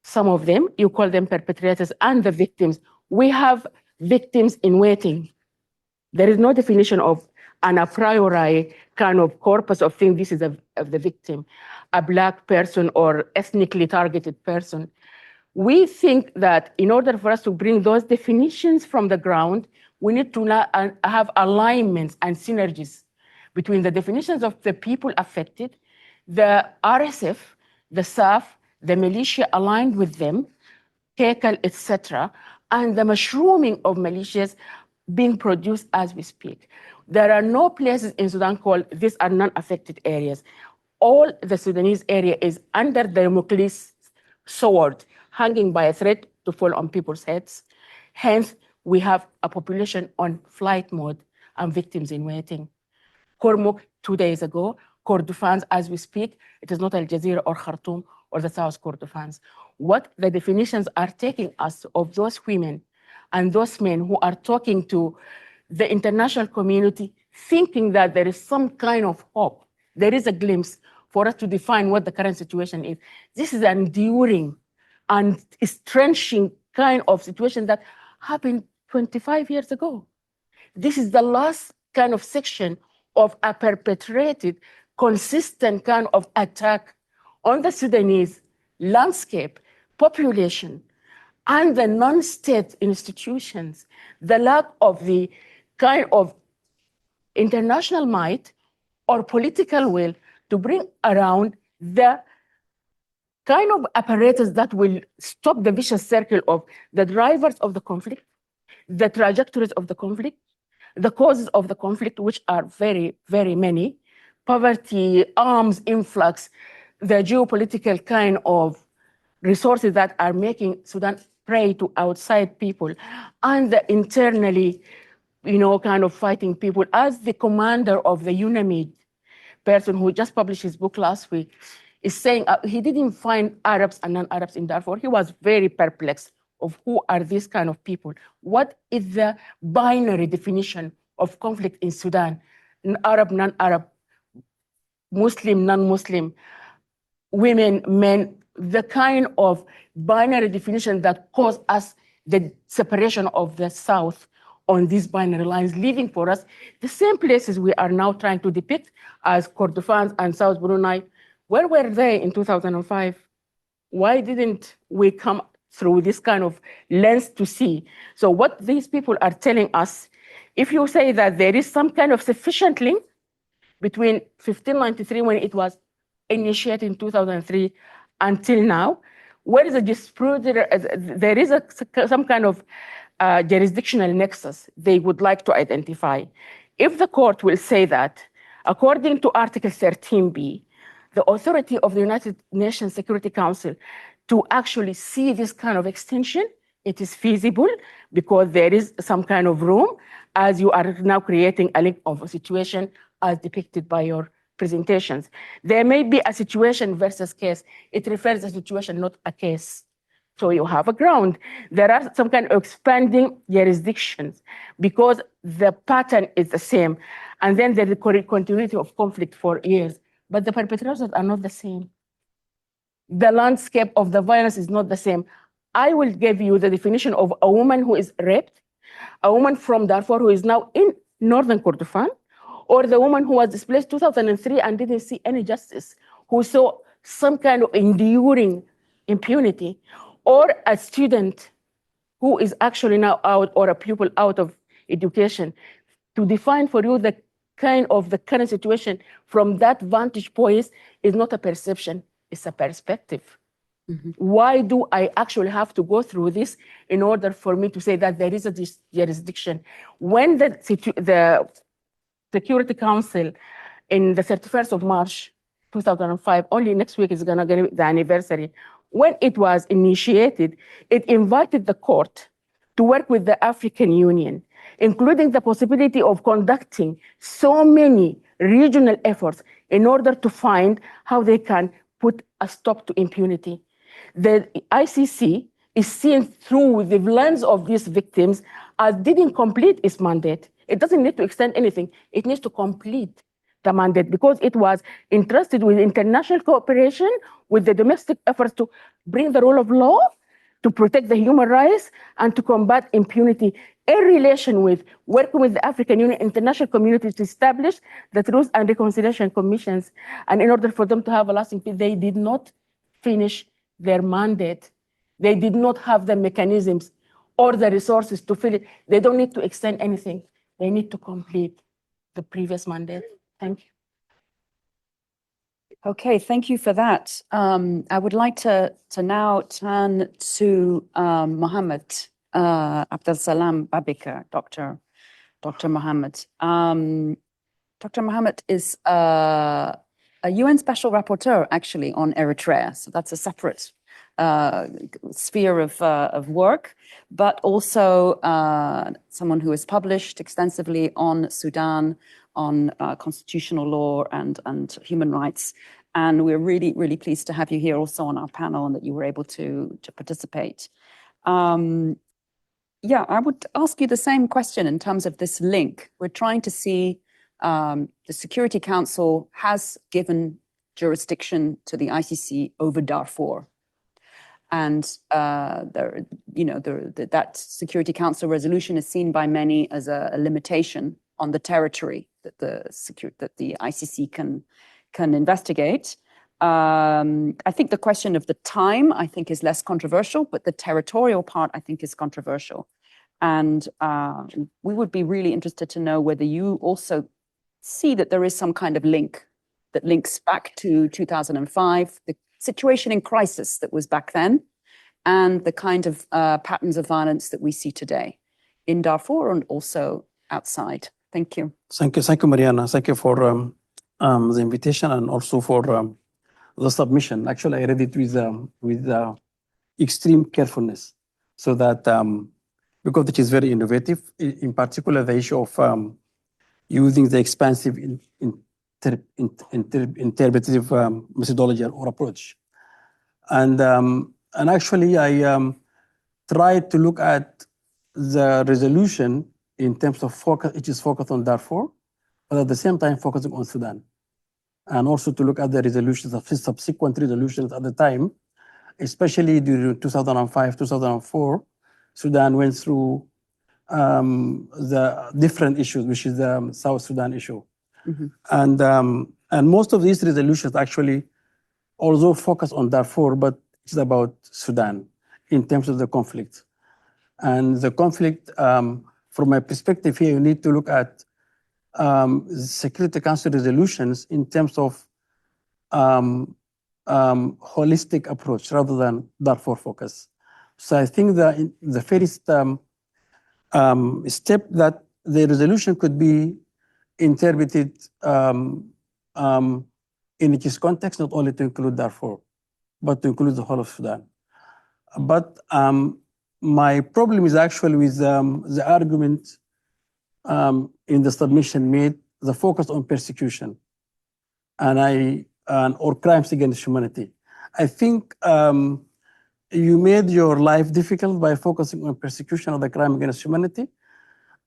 Some of them, you call them perpetrators, and the victims. We have victims in waiting. There is no definition of an a priori kind of corpus of things. This is of the victim, a Black person or ethnically targeted person. We think that in order for us to bring those definitions from the ground, we need to have alignments and synergies between the definitions of the people affected, the RSF, the SAF, the militia aligned with them, Kekal, etc., and the mushrooming of militias being produced as we speak. There are no places in Sudan called these are non-affected areas. All the Sudanese area is under the Damocles sword, hanging by a thread to fall on people's heads. Hence, we have a population on flight mode and victims in waiting. Kormuk 2 days ago, Kordofans as we speak, it is not Al Jazeera or Khartoum or the South Kordofans. What the definitions are taking us of those women and those men who are talking to the international community, thinking that there is some kind of hope, there is a glimpse for us to define what the current situation is. This is an enduring and entrenching kind of situation that happened 25 years ago. This is the last kind of section of a perpetrated, consistent kind of attack on the Sudanese landscape, population, and the non-state institutions, the lack of the kind of international might or political will to bring around the kind of apparatus that will stop the vicious circle of the drivers of the conflict, the trajectories of the conflict, the causes of the conflict, which are very, very many, poverty, arms influx, the geopolitical kind of resources that are making Sudan prey to outside people, and the internally, kind of fighting people. As the commander of the UNAMID person who just published his book last week is saying he didn't find Arabs and non-Arabs in Darfur. He was very perplexed of who are these kind of people. What is the binary definition of conflict in Sudan? Arab, non-Arab, Muslim, non-Muslim, women, men, the kind of binary definition that caused us the separation of the South on these binary lines, leaving for us the same places we are now trying to depict as Kordofans and South Brunei. Where were they in 2005? Why didn't we come through this kind of lens to see? So what these people are telling us, if you say that there is some kind of sufficient link between 1593, when it was initiated in 2003, until now, where is the dispute? There is some kind of jurisdictional nexus they would like to identify. If the court will say that, according to Article 13b, the authority of the United Nations Security Council to actually see this kind of extension, it is feasible because there is some kind of room, as you are now creating a link of a situation as depicted by your presentations. There may be a situation versus case. It refers to a situation, not a case. So you have a ground. There are some kind of expanding jurisdictions because the pattern is the same. And then there is continuity of conflict for years. But the perpetrators are not the same. The landscape of the violence is not the same. I will give you the definition of a woman who is raped, a woman from Darfur who is now in northern Kordofan, or the woman who was displaced 2003 and didn't see any justice, who saw some kind of enduring impunity, or a student who is actually now out, or a pupil out of education. To define for you the kind of the current situation from that vantage point is not a perception, it's a perspective. Mm-hmm. Why do I actually have to go through this in order for me to say that there is a jurisdiction? When the Security Council in the 31st of March 2005, only next week is gonna be the anniversary, when it was initiated, it invited the court to work with the African Union, including the possibility of conducting so many regional efforts in order to find how they can put a stop to impunity. The ICC is seen through the lens of these victims as didn't complete its mandate. It doesn't need to extend anything. It needs to complete the mandate because it was entrusted with international cooperation, with the domestic efforts to bring the rule of law, to protect the human rights, and to combat impunity. in relation with working with the African Union international community to establish the Truth and Reconciliation Commissions. And in order for them to have a lasting peace, they did not finish their mandate. They did not have the mechanisms or the resources to fill it. They don't need to extend anything. They need to complete the previous mandate. Thank you. Okay, thank you for that. I would like to now turn to Mohammed Abdel Salam Babika, Dr. Mohammed. Dr. Mohammed is a UN Special Rapporteur, actually, on Eritrea. So that's a separate sphere of work, but also someone who has published extensively on Sudan, on constitutional law and human rights. And we're really, really pleased to have you here also on our panel and that you were able to participate. Yeah, I would ask you the same question in terms of this link. We're trying to see the Security Council has given jurisdiction to the ICC over Darfur. And that Security Council resolution is seen by many as a limitation on the territory that the ICC can investigate. I think the question of the time, I think, is less controversial, but the territorial part, I think, is controversial. And we would be really interested to know whether you also see that there is some kind of link that links back to 2005, the situation in crisis that was back then, and the kind of patterns of violence that we see today in Darfur and also outside. Thank you. Thank you, Mariana. Thank you for the invitation and also for the submission. Actually, I read it with extreme carefulness, so that because it is very innovative, in particular the issue of using the expansive interpretive methodology or approach. And actually, I tried to look at the resolution in terms of focus. It is focused on Darfur, but at the same time focusing on Sudan. And also to look at the resolutions of subsequent resolutions at the time, especially during 2005, 2004, Sudan went through the different issues, which is the South Sudan issue. Mm-hmm. And most of these resolutions actually also focus on Darfur, but it's about Sudan in terms of the conflict. And the conflict, from my perspective here, you need to look at Security Council resolutions in terms of holistic approach rather than Darfur focus. So I think that the first step that the resolution could be interpreted in its context, not only to include Darfur, but to include the whole of Sudan. But my problem is actually with the argument in the submission made, the focus on persecution or crimes against humanity. I think you made your life difficult by focusing on persecution of the crime against humanity,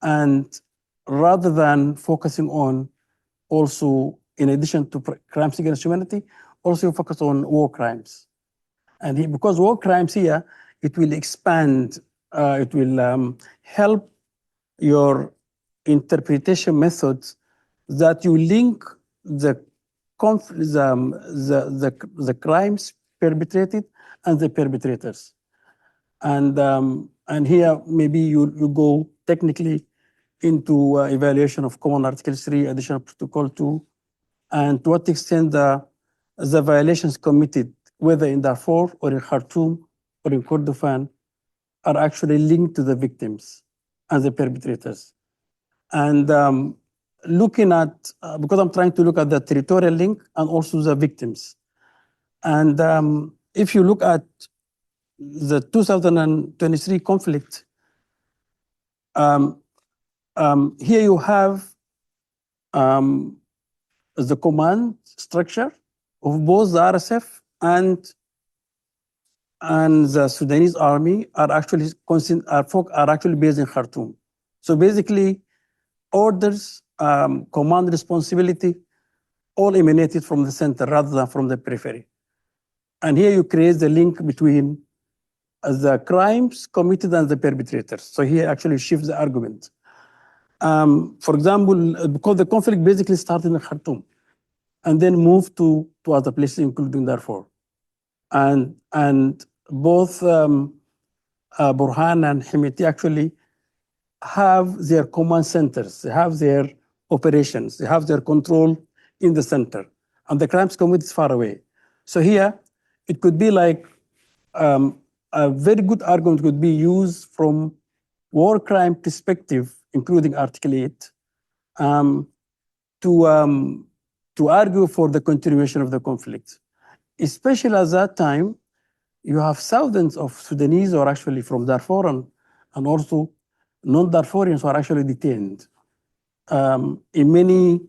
and rather than focusing on also, in addition to crimes against humanity, also focus on war crimes. And because war crimes here, it will expand, it will help your interpretation methods that you link the crimes perpetrated and the perpetrators. And here maybe you go technically into evaluation of Common Article 3, Additional Protocol 2, and to what extent the violations committed, whether in Darfur or in Khartoum or in Kordofan, are actually linked to the victims and the perpetrators. And looking at, because I'm trying to look at the territorial link and also the victims. And if you look at the 2023 conflict, here you have the command structure of both the RSF and the Sudanese army are actually based in Khartoum. So basically, orders, command responsibility, all emanated from the center rather than from the periphery. And here you create the link between the crimes committed and the perpetrators. So he actually shifts the argument. For example, because the conflict basically started in Khartoum and then moved to other places, including Darfur. And both Burhan and Hemeti actually have their command centers, they have their operations, they have their control in the center, and the crimes committed is far away. So here, it could be like a very good argument could be used from war crime perspective, including Article 8, to argue for the continuation of the conflict. Especially at that time, you have thousands of Sudanese who are actually from Darfur and also non-Darfurians who are actually detained in many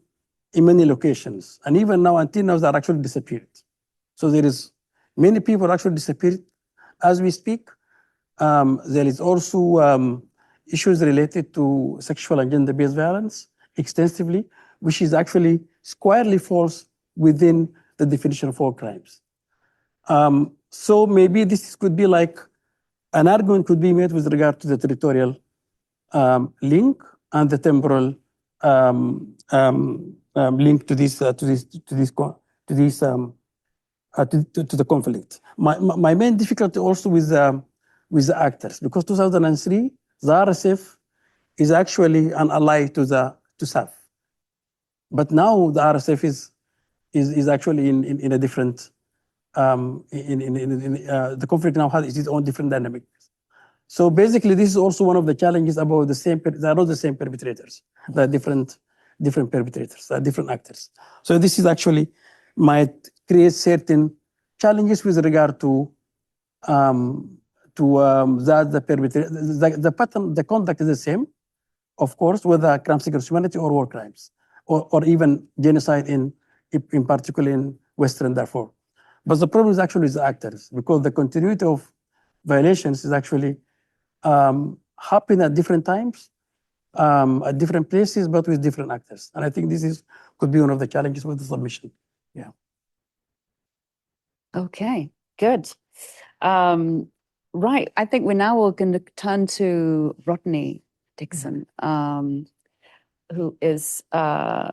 locations. And even now, until now, they are actually disappeared. So there is many people actually disappeared as we speak. There is also issues related to sexual and gender-based violence extensively, which is actually squarely falls within the definition of war crimes. So maybe this could be like an argument could be made with regard to the territorial link and the temporal link to the conflict. My main difficulty also with the actors, because 2003 the RSF is actually an ally to SAF, but now the RSF is actually in a different the conflict now has its own different dynamics. So basically, this is also one of the challenges about they are not the same perpetrators. They are different perpetrators, they are different actors. So this is actually might create certain challenges with regard to that the perpetrator, the pattern, the conduct is the same, of course, whether crimes against humanity or war crimes, or even genocide in particular in Western Darfur. But the problem is actually the actors, because the continuity of violations is actually happen at different times, at different places, but with different actors. And I think this could be one of the challenges with the submission. Yeah. Okay, good. Right, I think we're going to turn to Rodney Dixon, who is a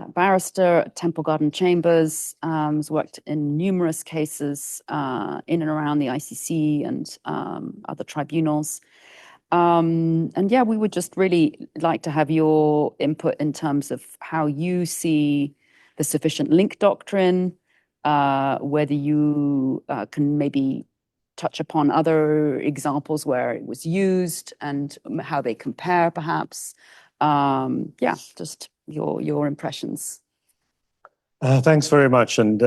barrister at Temple Garden Chambers, has worked in numerous cases in and around the ICC and other tribunals. And yeah, we would just really like to have your input in terms of how you see the sufficient link doctrine, whether you can maybe touch upon other examples where it was used and how they compare perhaps. Yeah, just your impressions. Thanks very much. And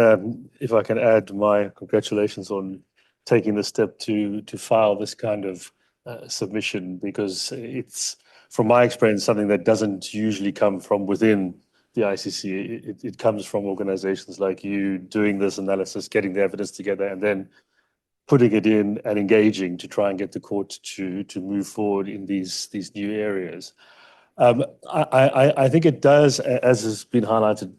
if I can add my congratulations on taking the step to file this kind of submission, because it's, from my experience, something that doesn't usually come from within the ICC. It comes from organizations like you doing this analysis, getting the evidence together, and then putting it in and engaging to try and get the court to move forward in these new areas. I think it does, as has been highlighted,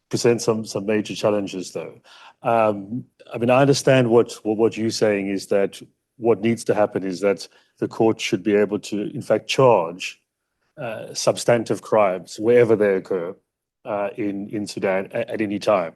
present some major challenges, though. I mean, I understand what you're saying is that what needs to happen is that the court should be able to, in fact, charge substantive crimes wherever they occur in Sudan at any time.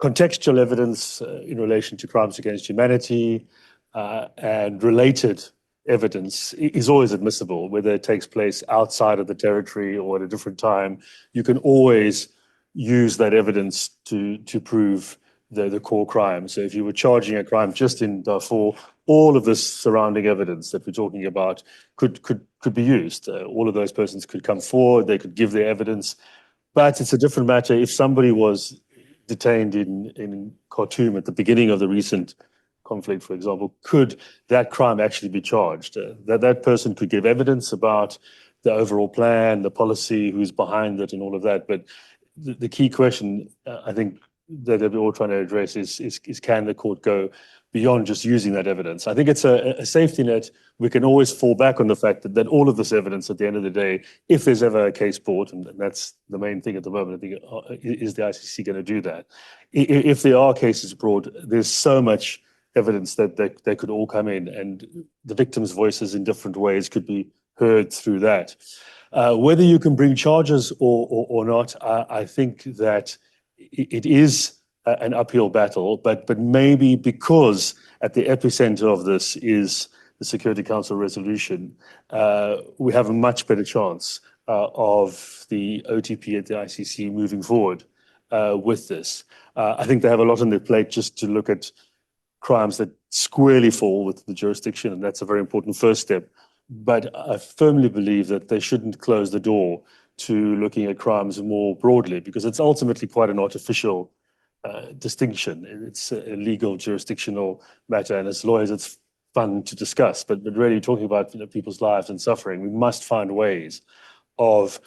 Contextual evidence in relation to crimes against humanity and related evidence is always admissible, whether it takes place outside of the territory or at a different time. You can always use that evidence to prove the core crime. So if you were charging a crime just in Darfur, all of this surrounding evidence that we're talking about could be used. All of those persons could come forward, they could give their evidence. But it's a different matter if somebody was detained in Khartoum at the beginning of the recent conflict, for example. Could that crime actually be charged? That person could give evidence about the overall plan, the policy, who's behind it, and all of that. But the key question, I think, that we're all trying to address is can the court go beyond just using that evidence? I think it's a safety net. We can always fall back on the fact that all of this evidence, at the end of the day, if there's ever a case brought, and that's the main thing at the moment, I think, is the ICC going to do that? If there are cases brought, there's so much evidence that they could all come in, and the victims' voices in different ways could be heard through that. Whether you can bring charges or not, I think that it is an uphill battle, but maybe because at the epicenter of this is the Security Council resolution, we have a much better chance of the OTP at the ICC moving forward with this. I think they have a lot on their plate just to look at crimes that squarely fall within the jurisdiction, and that's a very important first step. But I firmly believe that they shouldn't close the door to looking at crimes more broadly, because it's ultimately quite an artificial distinction. It's a legal jurisdictional matter, and as lawyers, it's fun to discuss. But really talking about people's lives and suffering, we must find ways of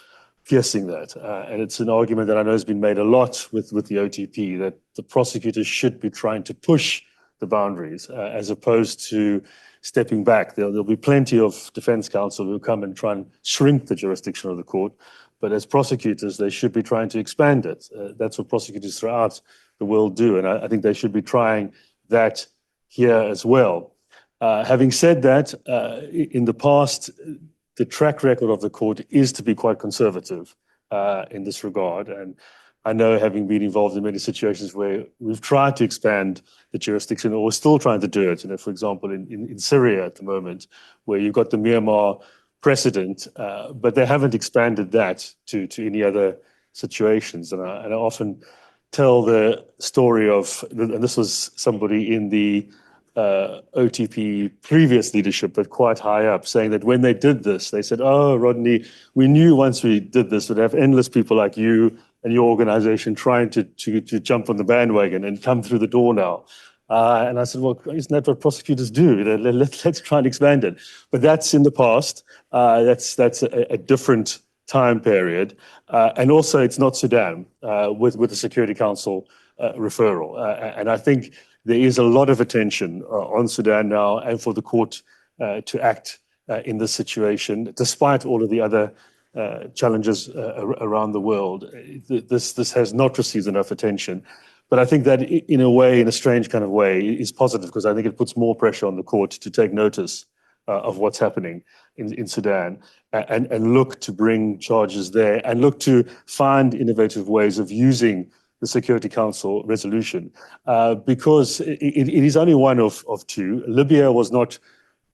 piercing that. And it's an argument that I know has been made a lot with the OTP, that the prosecutors should be trying to push the boundaries as opposed to stepping back. There'll be plenty of defense counsel who come and try and shrink the jurisdiction of the court. But as prosecutors, they should be trying to expand it. That's what prosecutors throughout the world do. And I think they should be trying that here as well. Having said that, in the past, the track record of the court is to be quite conservative in this regard. And I know, having been involved in many situations where we've tried to expand the jurisdiction, or we're still trying to do it, for example, in Syria at the moment, where you've got the Myanmar precedent, but they haven't expanded that to any other situations. And I often tell the story of, and this was somebody in the OTP previous leadership, but quite high up, saying that when they did this, they said, "Oh, Rodney, we knew once we did this, we'd have endless people like you and your organization trying to jump on the bandwagon and come through the door now." And I said, well, isn't that what prosecutors do? Let's try and expand it. But that's in the past. That's a different time period. And also, it's not Sudan with the Security Council referral. And I think there is a lot of attention on Sudan now, and for the court to act in this situation, despite all of the other challenges around the world. This has not received enough attention. But I think that in a way, in a strange kind of way, is positive, because I think it puts more pressure on the court to take notice of what's happening in Sudan and look to bring charges there and look to find innovative ways of using the Security Council resolution, because it is only one of two. Libya was not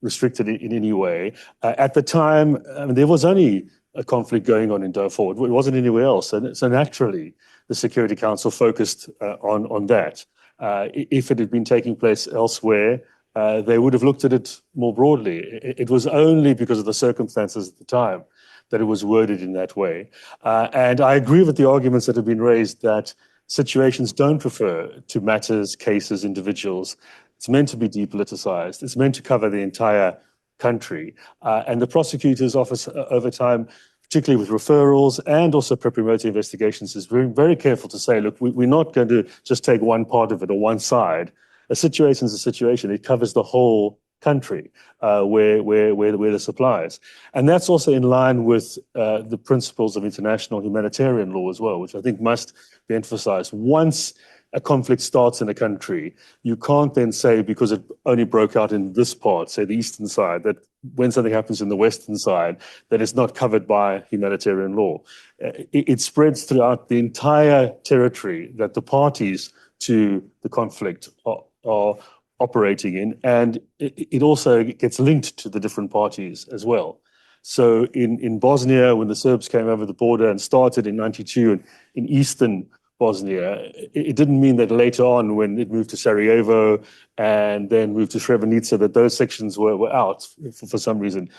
restricted in any way. At the time, there was only a conflict going on in Darfur. It wasn't anywhere else. So naturally, the Security Council focused on that. If it had been taking place elsewhere, they would have looked at it more broadly. It was only because of the circumstances at the time that it was worded in that way. And I agree with the arguments that have been raised that situations don't refer to matters, cases, individuals. It's meant to be depoliticized. It's meant to cover the entire country. And the prosecutor's office over time, particularly with referrals and also pre-motor investigations, is very, very careful to say, look, we're not going to just take one part of it or one side. A situation is a situation. It covers the whole country where this applies. And that's also in line with the principles of international humanitarian law as well, which I think must be emphasized. Once a conflict starts in a country, you can't then say, because it only broke out in this part, say the eastern side, that when something happens in the western side, that it's not covered by humanitarian law. It spreads throughout the entire territory that the parties to the conflict are operating in, and it also gets linked to the different parties as well. So in Bosnia, when the Serbs came over the border and started in '92 in eastern Bosnia, it didn't mean that later on, when it moved to Sarajevo and then moved to Srebrenica, that those sections were out for some reason.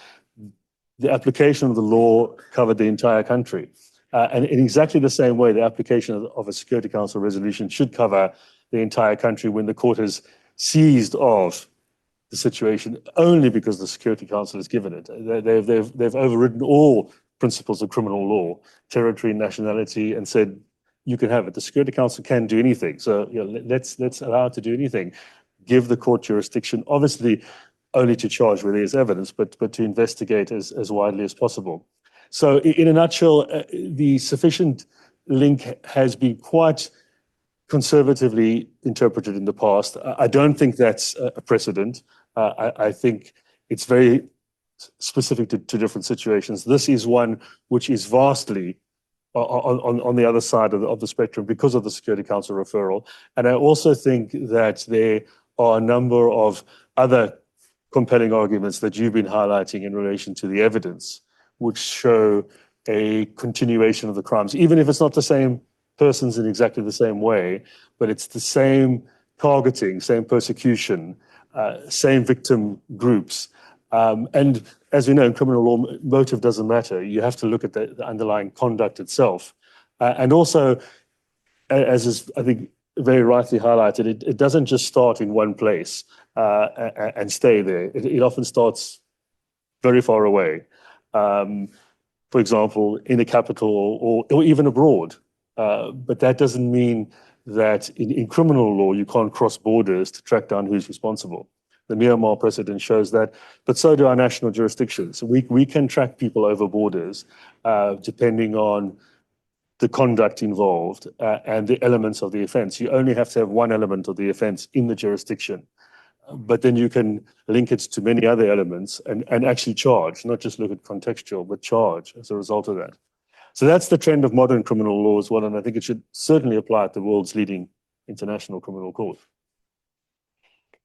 The application of the law covered the entire country. And in exactly the same way, the application of a Security Council resolution should cover the entire country when the court has seized of the situation only because the Security Council has given it. They've overridden all principles of criminal law, territory, nationality, and said, you can have it. The Security Council can do anything. So let's allow it to do anything. Give the court jurisdiction, obviously only to charge where there's evidence, but to investigate as widely as possible. So in a nutshell, the sufficient link has been quite conservatively interpreted in the past. I don't think that's a precedent. I think it's very specific to different situations. This is one which is vastly on the other side of the spectrum because of the Security Council referral. And I also think that there are a number of other compelling arguments that you've been highlighting in relation to the evidence, which show a continuation of the crimes, even if it's not the same persons in exactly the same way, but it's the same targeting, same persecution, same victim groups. And as we know, in criminal law, motive doesn't matter. You have to look at the underlying conduct itself. And also, as is, I think, very rightly highlighted, it doesn't just start in one place and stay there. It often starts very far away. For example, in the capital or even abroad. But that doesn't mean that in criminal law, you can't cross borders to track down who's responsible. The Myanmar precedent shows that, but so do our national jurisdictions. We can track people over borders depending on the conduct involved and the elements of the offense. You only have to have one element of the offense in the jurisdiction, but then you can link it to many other elements and actually charge, not just look at contextual, but charge as a result of that. So that's the trend of modern criminal law as well, and I think it should certainly apply at the world's leading international criminal court.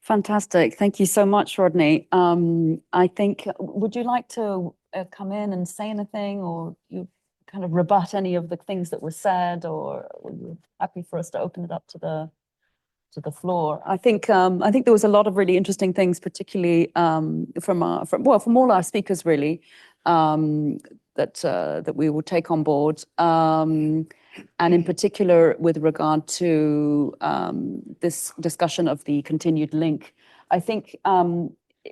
Fantastic. Thank you so much, Rodney. I think, would you like to come in and say anything, or you kind of rebut any of the things that were said, or are you happy for us to open it up to the floor? I think there was a lot of really interesting things, particularly from all our speakers, really, that we will take on board. And in particular, with regard to this discussion of the continued link, I think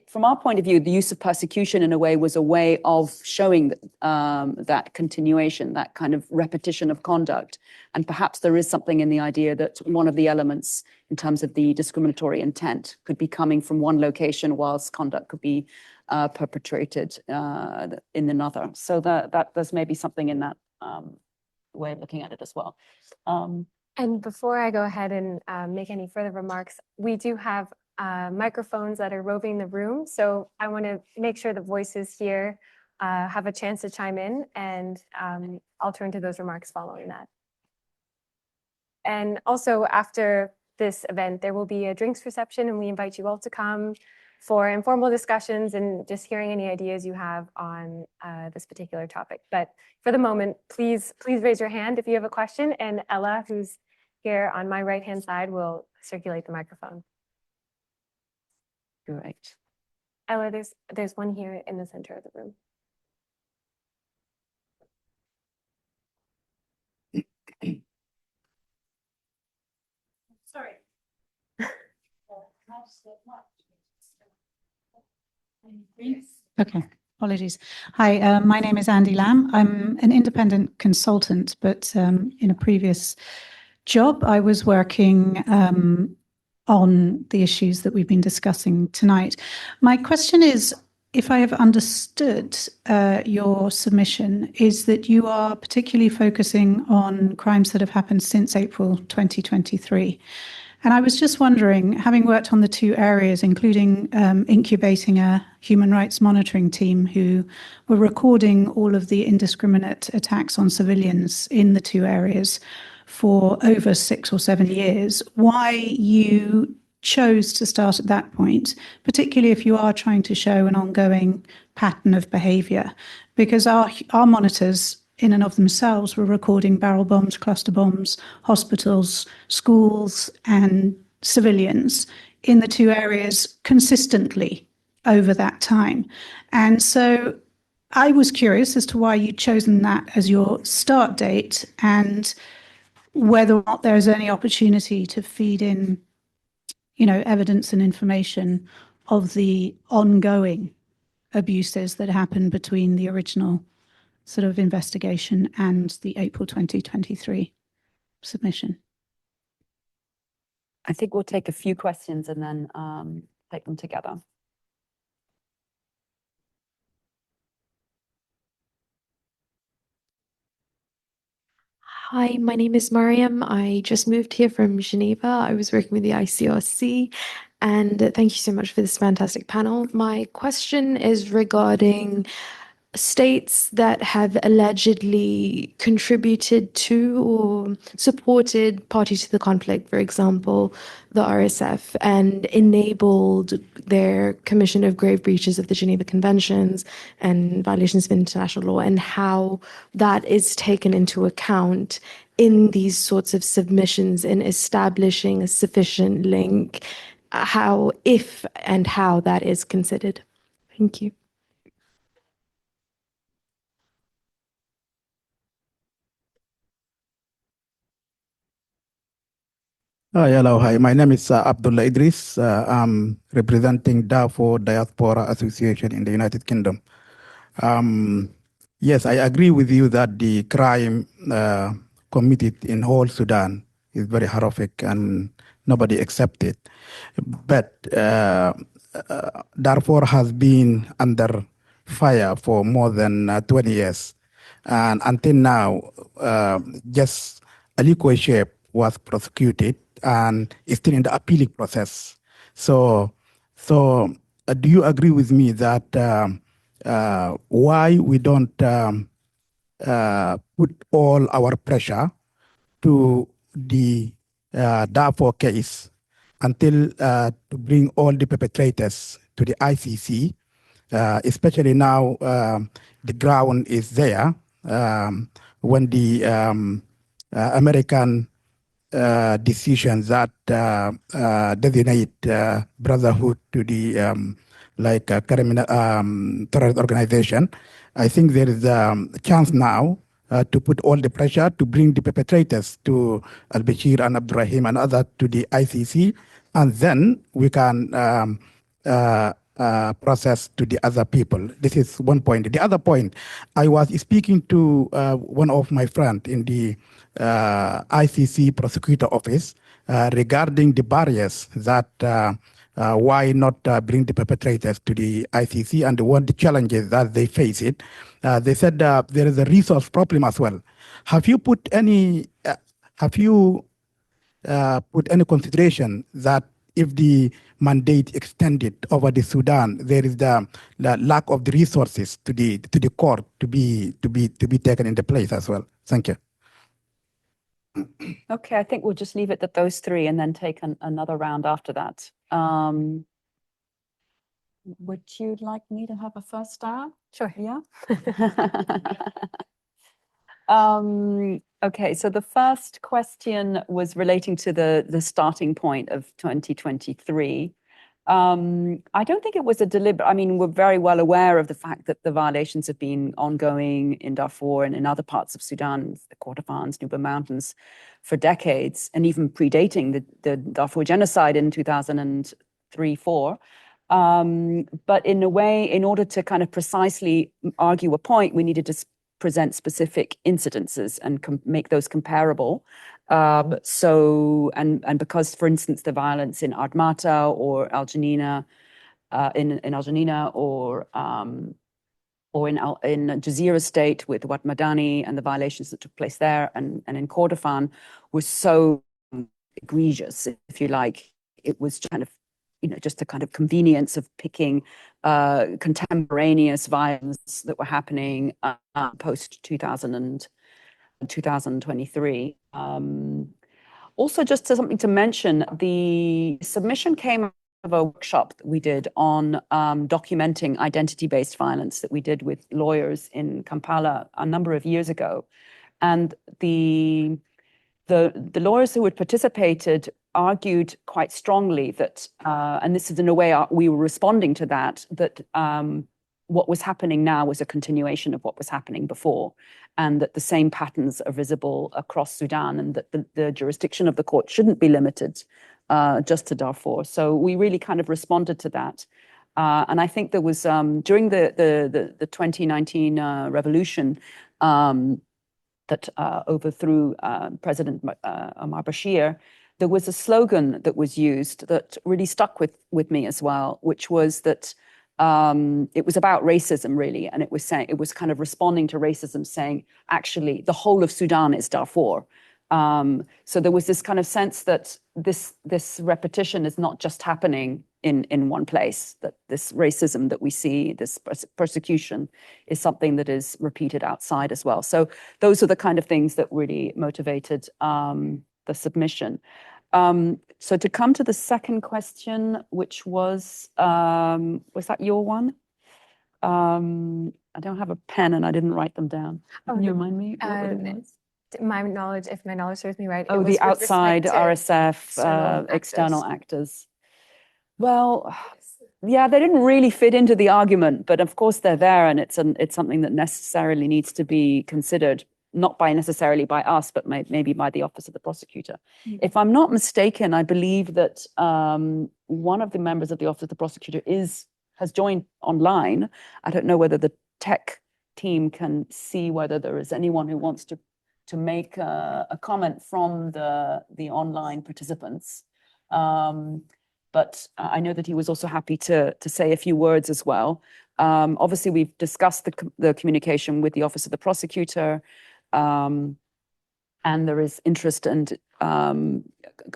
from our point of view, the use of persecution in a way of showing that continuation, that kind of repetition of conduct. And perhaps there is something in the idea that one of the elements in terms of the discriminatory intent could be coming from one location whilst conduct could be perpetrated in another. So that there's maybe something in that way of looking at it as well. And before I go ahead and make any further remarks, we do have microphones that are roving the room. So I want to make sure the voices here have a chance to chime in, and I'll turn to those remarks following that. And also after this event, there will be a drinks reception, and we invite you all to come for informal discussions and just hearing any ideas you have on this particular topic. But for the moment, please raise your hand if you have a question, and Ella, who's here on my right-hand side, will circulate the microphone. Great. Ella, there's one here in the center of the room. Sorry. Okay, apologies. Hi, my name is Andy Lamb. I'm an independent consultant, but in a previous job, I was working on the issues that we've been discussing tonight. My question is, if I have understood your submission, is that you are particularly focusing on crimes that have happened since April 2023. And I was just wondering, having worked on the two areas, including incubating a human rights monitoring team who were recording all of the indiscriminate attacks on civilians in the two areas for over 6 or 7 years, why you chose to start at that point, particularly if you are trying to show an ongoing pattern of behaviour, because our monitors in and of themselves were recording barrel bombs, cluster bombs, hospitals, schools, and civilians in the two areas consistently over that time. And so I was curious as to why you'd chosen that as your start date, and whether or not there's any opportunity to feed in, evidence and information of the ongoing abuses that happened between the original sort of investigation and the April 2023 submission. I think we'll take a few questions and then take them together. Hi, my name is Mariam. I just moved here from Geneva. I was working with the ICRC, and thank you so much for this fantastic panel. My question is regarding states that have allegedly contributed to or supported parties to the conflict, for example, the RSF, and enabled their commission of grave breaches of the Geneva Conventions and violations of international law, and how that is taken into account in these sorts of submissions in establishing a sufficient link, how, if and how that is considered. Thank you. Hi, hello. Hi, my name is Abdullah Idris. I'm representing Darfur Diaspora Association in the United Kingdom. Yes, I agree with you that the crime committed in whole Sudan is very horrific and nobody accepts it. But Darfur has been under fire for more than 20 years. And until now, just Aliko Shep was prosecuted and is still in the appealing process. So do you agree with me that why we don't put all our pressure to the Darfur case until to bring all the perpetrators to the ICC, especially now the ground is there when the American decisions that designate Brotherhood to the criminal terrorist organization. I think there is a chance now to put all the pressure to bring the perpetrators to al-Bashir and Abdurrahim and others to the ICC, and then we can process to the other people. This is one point. The other point, I was speaking to one of my friends in the ICC prosecutor office regarding the barriers that why not bring the perpetrators to the ICC and what the challenges that they face it. They said there is a resource problem as well. Have you put any consideration that if the mandate extended over the Sudan, there is the lack of the resources to the court to be taken into place as well? Thank you. Okay, I think we'll just leave it at those three and then take another round after that. Would you like me to have a first star? Sure. Yeah. Okay, so the first question was relating to the starting point of 2023. I don't think it was a deliberate, I mean, we're very well aware of the fact that the violations have been ongoing in Darfur and in other parts of Sudan, the Kordofans, Nuba Mountains, for decades, and even predating the Darfur genocide in 2003-4. But in a way, in order to kind of precisely argue a point, we needed to present specific incidences and make those comparable. And because, for instance, the violence in Admata or Al Janina, in Al Janina or in Jazeera State with Wat Madani and the violations that took place there, and in Kordofan was so egregious, if you like. It was kind of, just a kind of convenience of picking contemporaneous violence that were happening post 2023. Also, just something to mention, the submission came out of a workshop that we did on documenting identity-based violence that we did with lawyers in Kampala a number of years ago. And the lawyers who had participated argued quite strongly that, and this is in a way we were responding to that what was happening now was a continuation of what was happening before, and that the same patterns are visible across Sudan, and that the jurisdiction of the court shouldn't be limited just to Darfur. So we really kind of responded to that. And I think there was, during the 2019 revolution that overthrew President Omar Bashir, there was a slogan that was used that really stuck with me as well, which was that it was about racism, really. And it was kind of responding to racism, saying, actually, the whole of Sudan is Darfur. So there was this kind of sense that this repetition is not just happening in one place, that this racism that we see, this persecution, is something that is repeated outside as well. So those are the kind of things that really motivated the submission. So to come to the second question, which was that your one? I don't have a pen and I didn't write them down. Can you remind me what it was? My knowledge, if my knowledge serves me right. Oh, the outside RSF external actors. Well, yeah, they didn't really fit into the argument, but of course they're there, and it's something that necessarily needs to be considered, not necessarily by us, but maybe by the Office of the Prosecutor. If I'm not mistaken, I believe that one of the members of the Office of the Prosecutor has joined online. I don't know whether the tech team can see whether there is anyone who wants to make a comment from the online participants. But I know that he was also happy to say a few words as well. Obviously, we've discussed the communication with the Office of the Prosecutor, and there is interest and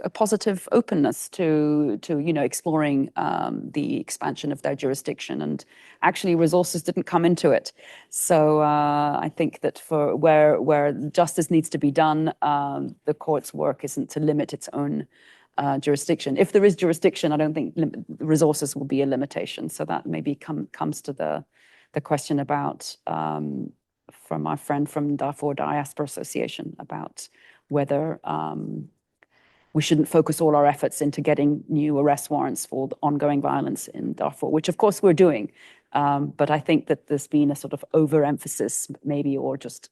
a positive openness to exploring the expansion of their jurisdiction. And actually, resources didn't come into it. So I think that for where justice needs to be done, the court's work isn't to limit its own jurisdiction. If there is jurisdiction, I don't think resources will be a limitation. So that maybe comes to the question about from our friend from Darfur Diaspora Association about whether we shouldn't focus all our efforts into getting new arrest warrants for the ongoing violence in Darfur, which of course we're doing. But I think that there's been a sort of overemphasis maybe, or just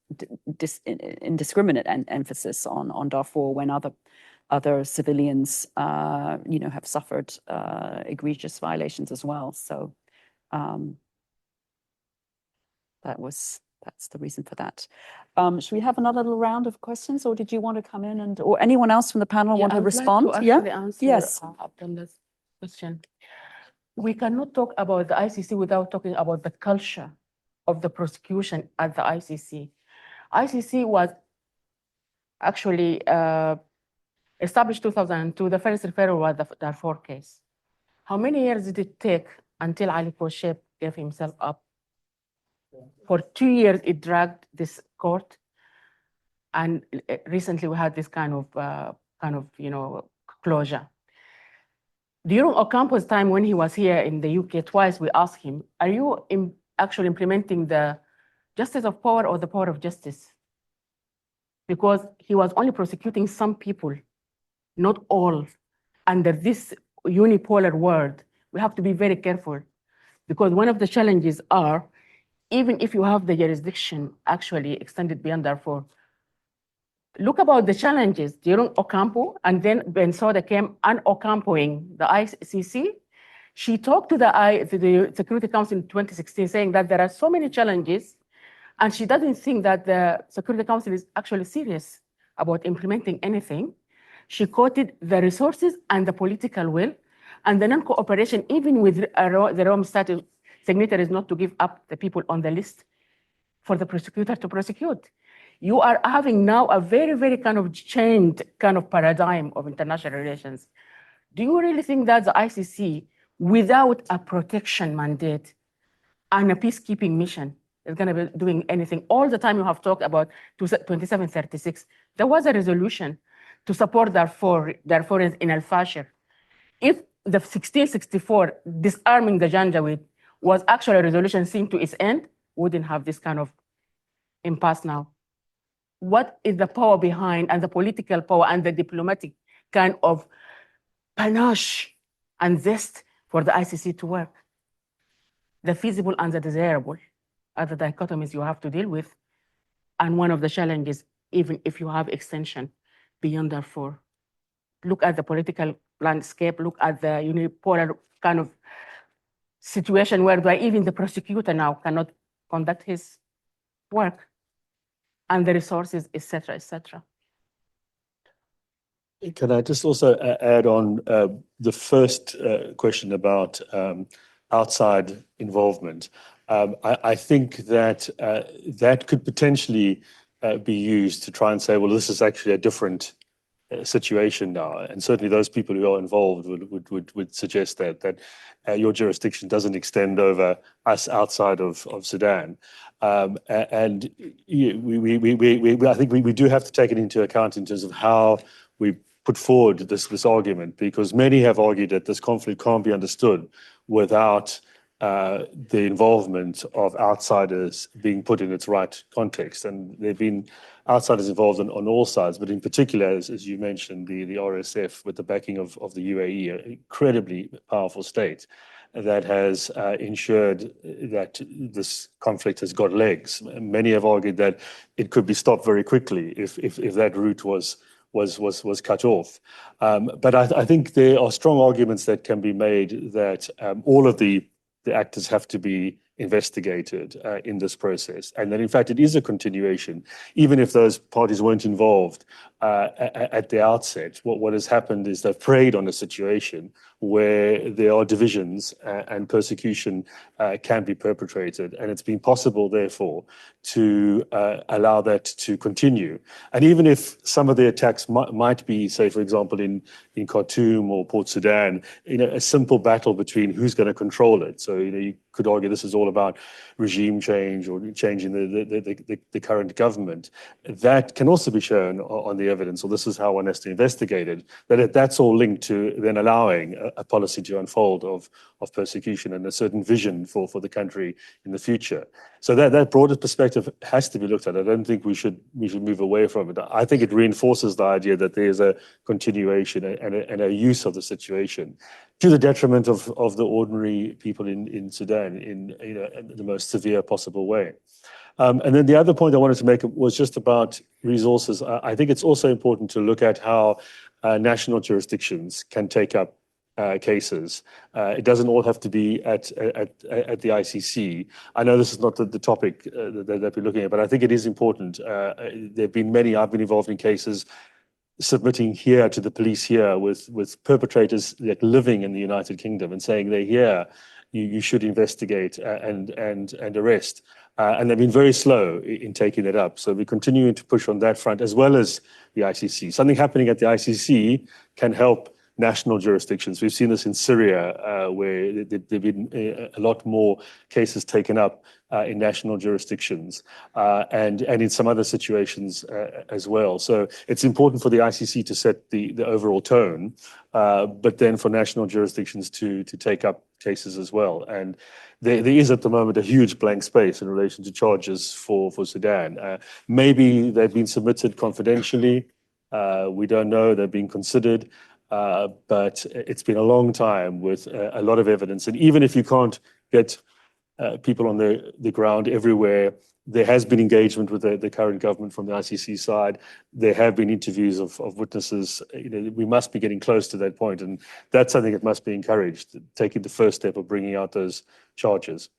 indiscriminate emphasis on Darfur when other civilians, have suffered egregious violations as well. So that's the reason for that. Should we have another little round of questions, or did you want to come in or anyone else from the panel want to respond? Like to answer, yes. Abdullah's question. We cannot talk about the ICC without talking about the culture of the prosecution at the ICC. ICC was actually established 2002. The first referral was the Darfur case. How many years did it take until Ali Koucheb gave himself up? For 2 years, it dragged this court, and recently we had this kind of closure. During Ocampo's time, when he was here in the UK twice, we asked him, "Are you actually implementing the justice of power or the power of justice?" Because he was only prosecuting some people, not all. Under this unipolar world, we have to be very careful, because one of the challenges are, even if you have the jurisdiction actually extended beyond Darfur, look about the challenges during Ocampo, and then Bensouda came un-Ocampoing the ICC. She talked to the Security Council in 2016, saying that there are so many challenges, and she doesn't think that the Security Council is actually serious about implementing anything. She quoted the resources and the political will, and the non-cooperation, even with the Rome Statute signatories, not to give up the people on the list for the prosecutor to prosecute. You are having now a very, very kind of changed kind of paradigm of international relations. Do you really think that the ICC, without a protection mandate and a peacekeeping mission, is going to be doing anything? All the time you have talked about 2736. There was a resolution to support Darfurians in Al-Fashir. If the 1664 disarming the Janjaweed was actually a resolution seen to its end, we wouldn't have this kind of impasse now. What is the power behind, and the political power and the diplomatic kind of panache and zest for the ICC to work? The feasible and the desirable are the dichotomies you have to deal with. And one of the challenges, even if you have extension beyond Darfur, look at the political landscape, look at the unipolar kind of situation whereby even the prosecutor now cannot conduct his work, and the resources, etc., etc. Can I just also add on the first question about outside involvement. I think that that could potentially be used to try and say, well, this is actually a different situation now, and certainly those people who are involved would suggest that your jurisdiction doesn't extend over us outside of Sudan, and I think we do have to take it into account in terms of how we put forward this argument, because many have argued that this conflict can't be understood without the involvement of outsiders being put in its right context. And there have been outsiders involved on all sides, but in particular, as you mentioned, the RSF with the backing of the UAE, an incredibly powerful state that has ensured that this conflict has got legs. Many have argued that it could be stopped very quickly if that route was cut off. But I think there are strong arguments that can be made that all of the actors have to be investigated in this process, and that in fact it is a continuation, even if those parties weren't involved at the outset. What has happened is they've preyed on a situation where there are divisions and persecution can be perpetrated, and it's been possible, therefore, to allow that to continue. And even if some of the attacks might be, say, for example, in Khartoum or Port Sudan, a simple battle between who's going to control it. So you could argue this is all about regime change or changing the current government. That can also be shown on the evidence, or this is how one has to investigate it, that's all linked to then allowing a policy to unfold of persecution and a certain vision for the country in the future. So that broader perspective has to be looked at. I don't think we should move away from it. I think it reinforces the idea that there's a continuation and a use of the situation to the detriment of the ordinary people in Sudan in the most severe possible way. And then the other point I wanted to make was just about resources. I think it's also important to look at how national jurisdictions can take up cases. It doesn't all have to be at the ICC. I know this is not the topic that we're looking at, but I think it is important. There have been many. I've been involved in cases submitting here to the police here with perpetrators living in the United Kingdom and saying they're here, you should investigate and arrest. And they've been very slow in taking it up. So we're continuing to push on that front as well as the ICC. Something happening at the ICC can help national jurisdictions. We've seen this in Syria, where there have been a lot more cases taken up in national jurisdictions and in some other situations as well. So it's important for the ICC to set the overall tone, but then for national jurisdictions to take up cases as well. And there is at the moment a huge blank space in relation to charges for Sudan. Maybe they've been submitted confidentially. We don't know. They're being considered. But it's been a long time with a lot of evidence. And even if you can't get people on the ground everywhere, there has been engagement with the current government from the ICC side. There have been interviews of witnesses. We must be getting close to that point. And that's something that must be encouraged, taking the first step of bringing out those charges.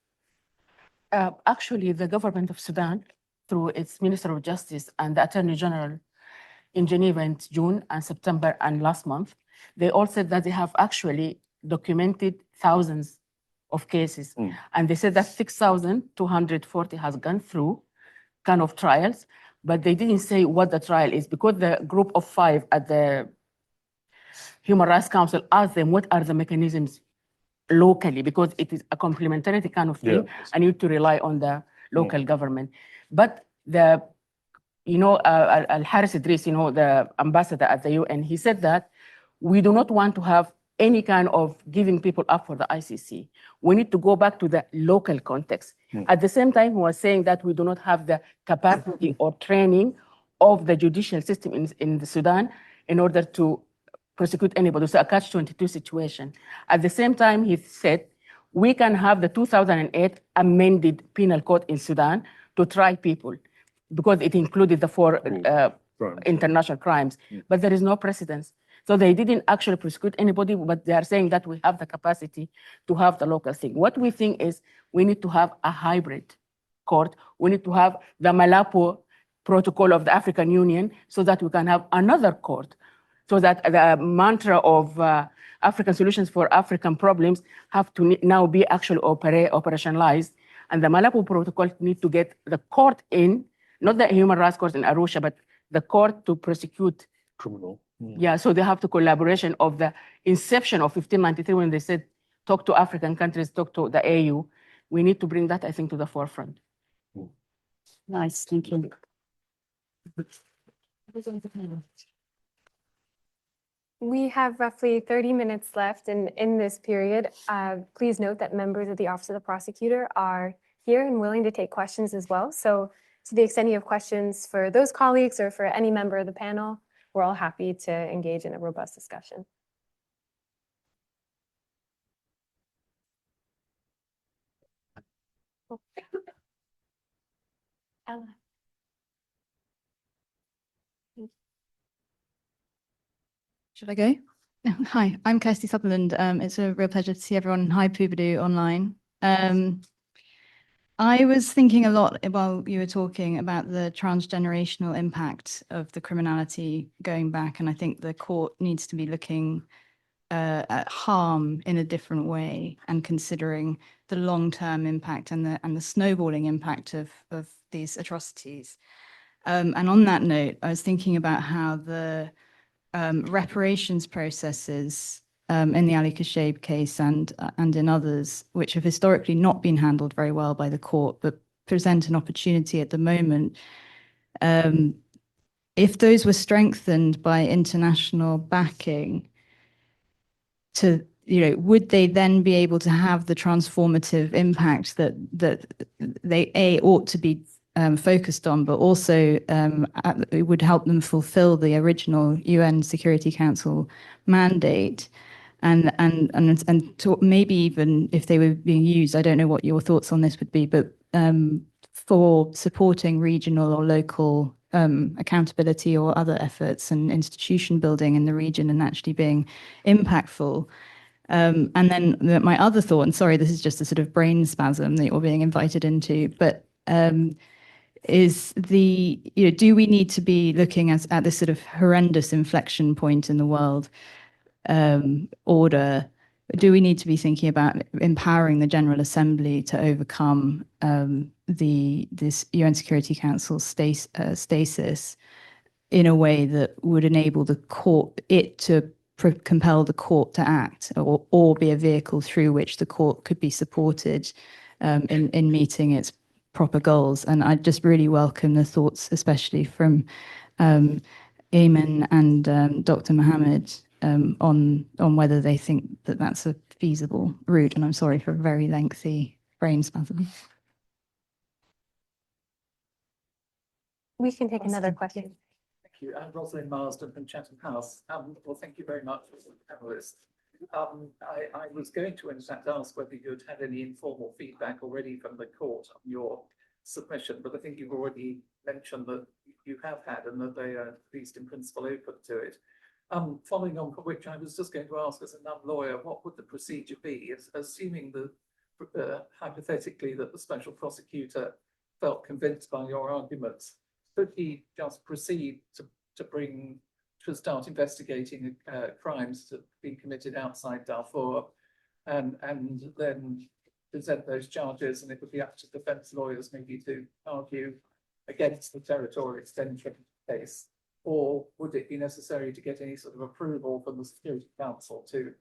Actually, the government of Sudan, through its Minister of Justice and the Attorney General in Geneva in June and September and last month, they all said that they have actually documented thousands of cases. And they said that 6,240 has gone through kind of trials, but they didn't say what the trial is, because the group of 5 at the Human Rights Council asked them what are the mechanisms locally, because it is a complementarity kind of thing. I need to rely on the local government. But Al-Haris Idris, the ambassador at the UN, he said that we do not want to have any kind of giving people up for the ICC. We need to go back to the local context. At the same time, he was saying that we do not have the capacity or training of the judicial system in the Sudan in order to prosecute anybody. So a catch-22 situation. At the same time, he said, we can have the 2008 amended penal code in Sudan to try people, because it included the 4 international crimes, but there is no precedence. So they didn't actually prosecute anybody, but they are saying that we have the capacity to have the local thing. What we think is we need to have a hybrid court. We need to have the Malabo protocol of the African Union so that we can have another court. so that the mantra of African solutions for African problems have to now be actually operationalized. And the Malabo Protocol need to get the court in, not the human rights court in Arusha, but the court to prosecute criminal. Yeah, so they have the collaboration of the inception of 1593 when they said, talk to African countries, talk to the AU. We need to bring that, I think, to the forefront. Nice, thank you. We have roughly 30 minutes left, and in this period, please note that members of the Office of the Prosecutor are here and willing to take questions as well. So to the extent you have questions for those colleagues or for any member of the panel, we're all happy to engage in a robust discussion. Ella. Should I go? Hi, I'm Kirsty Sutherland. It's a real pleasure to see everyone. Hi, Poobadoo online. I was thinking a lot while you were talking about the transgenerational impact of the criminality going back, and I think the court needs to be looking at harm in a different way and considering the long-term impact and the snowballing impact of these atrocities. And on that note, I was thinking about how the reparations processes in the Ali Khashayb case and in others, which have historically not been handled very well by the court, but present an opportunity at the moment. If those were strengthened by international backing, would they then be able to have the transformative impact that they ought to be focused on, but also it would help them fulfill the original UN Security Council mandate, and maybe even if they were being used, I don't know what your thoughts on this would be, but for supporting regional or local accountability or other efforts and institution building in the region and actually being impactful. And then my other thought, and sorry, this is just a sort of brain spasm that you're being invited into, but is do we need to be looking at this sort of horrendous inflection point in the world order? Do we need to be thinking about empowering the General Assembly to overcome this UN Security Council stasis in a way that would enable the court, to compel the court to act, or be a vehicle through which the court could be supported in meeting its proper goals? And I just really welcome the thoughts, especially from Eamon and Dr. Mohammed, on whether they think that that's a feasible route. And I'm sorry for a very lengthy brain spasm. We can take another question. Thank you. I'm Rosalind Marsden from Chatham House. Well, thank you very much for the panelists. I was going to, in fact, ask whether you'd had any informal feedback already from the court on your submission, but I think you've already mentioned that you have had and that they are at least in principle open to it. Following on from which I was just going to ask, as a non-lawyer, what would the procedure be, assuming that hypothetically that the special prosecutor felt convinced by your arguments? Could he just proceed to start investigating crimes that have been committed outside Darfur, and then present those charges, and it would be up to defence lawyers maybe to argue against the territorial extension case? Or would it be necessary to get any sort of approval from the Security Council to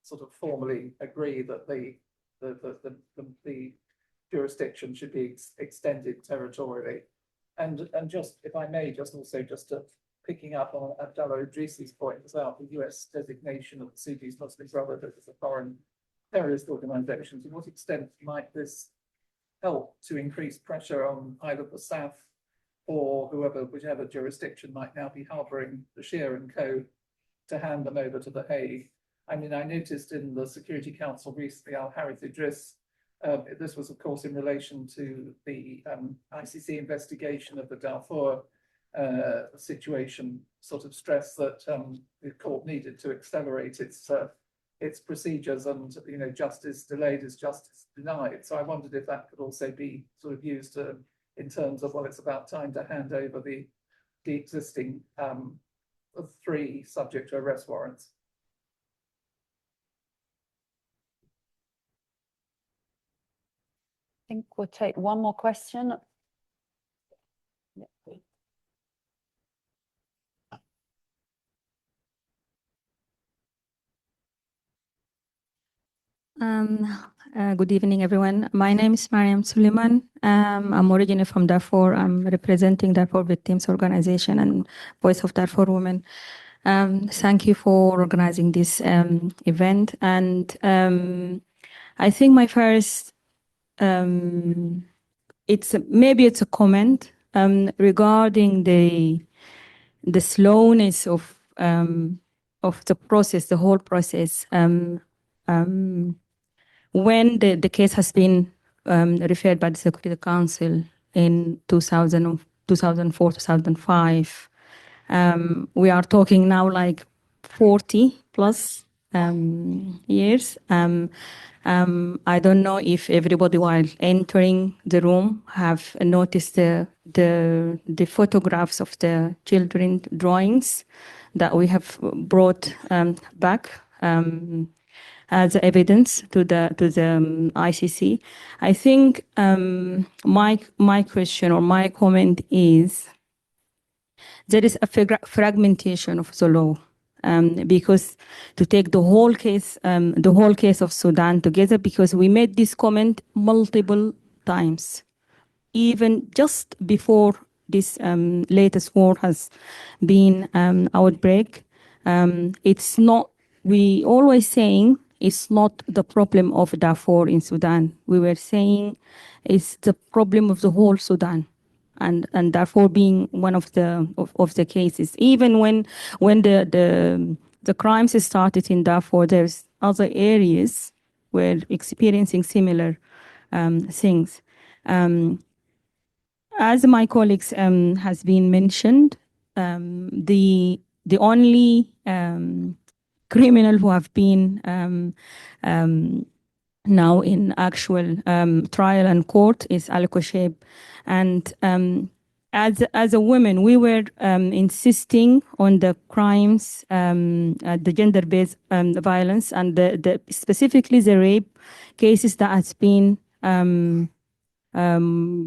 sort of formally agree that the jurisdiction should be extended territorially? And just, if I may, just picking up on Abdallah Idrisi's point about the US designation of the Sudanese Muslim Brotherhood as a foreign terrorist organization, to what extent might this help to increase pressure on either the South or whichever jurisdiction might now be harboring Bashir and co, to hand them over to The Hague? I mean, I noticed in the Security Council recently, Al-Harith Idris, this was of course in relation to the ICC investigation of the Darfur situation, sort of stressed that the court needed to accelerate its procedures, and justice delayed is justice denied. So I wondered if that could also be sort of used in terms of, well, it's about time to hand over the existing of 3 subject to arrest warrants. I think we'll take one more question. Good evening, everyone. My name is Mariam Suleiman. I'm originally from Darfur. I'm representing Darfur Victims Organization and Voice of Darfur Women. Thank you for organizing this event. And I think my first, maybe it's a comment regarding the slowness of the process, the whole process. When the case has been referred by the Security Council in 2004, 2005, we are talking now like 40 plus years. I don't know if everybody while entering the room have noticed the photographs of the children drawings that we have brought back as evidence to the ICC. I think my question or my comment is there is a fragmentation of the law. Because to take the whole case of Sudan together, because we made this comment multiple times, even just before this latest war has been outbreak. It's not. We always saying it's not the problem of Darfur in Sudan. We were saying it's the problem of the whole Sudan. And Darfur being one of the cases. Even when the crimes started in Darfur, there's other areas were experiencing similar things. As my colleagues has been mentioned, the only criminal who have been now in actual trial and court is Al Kosheb. And as a woman, we were insisting on the crimes, the gender-based violence, and specifically the rape cases that has been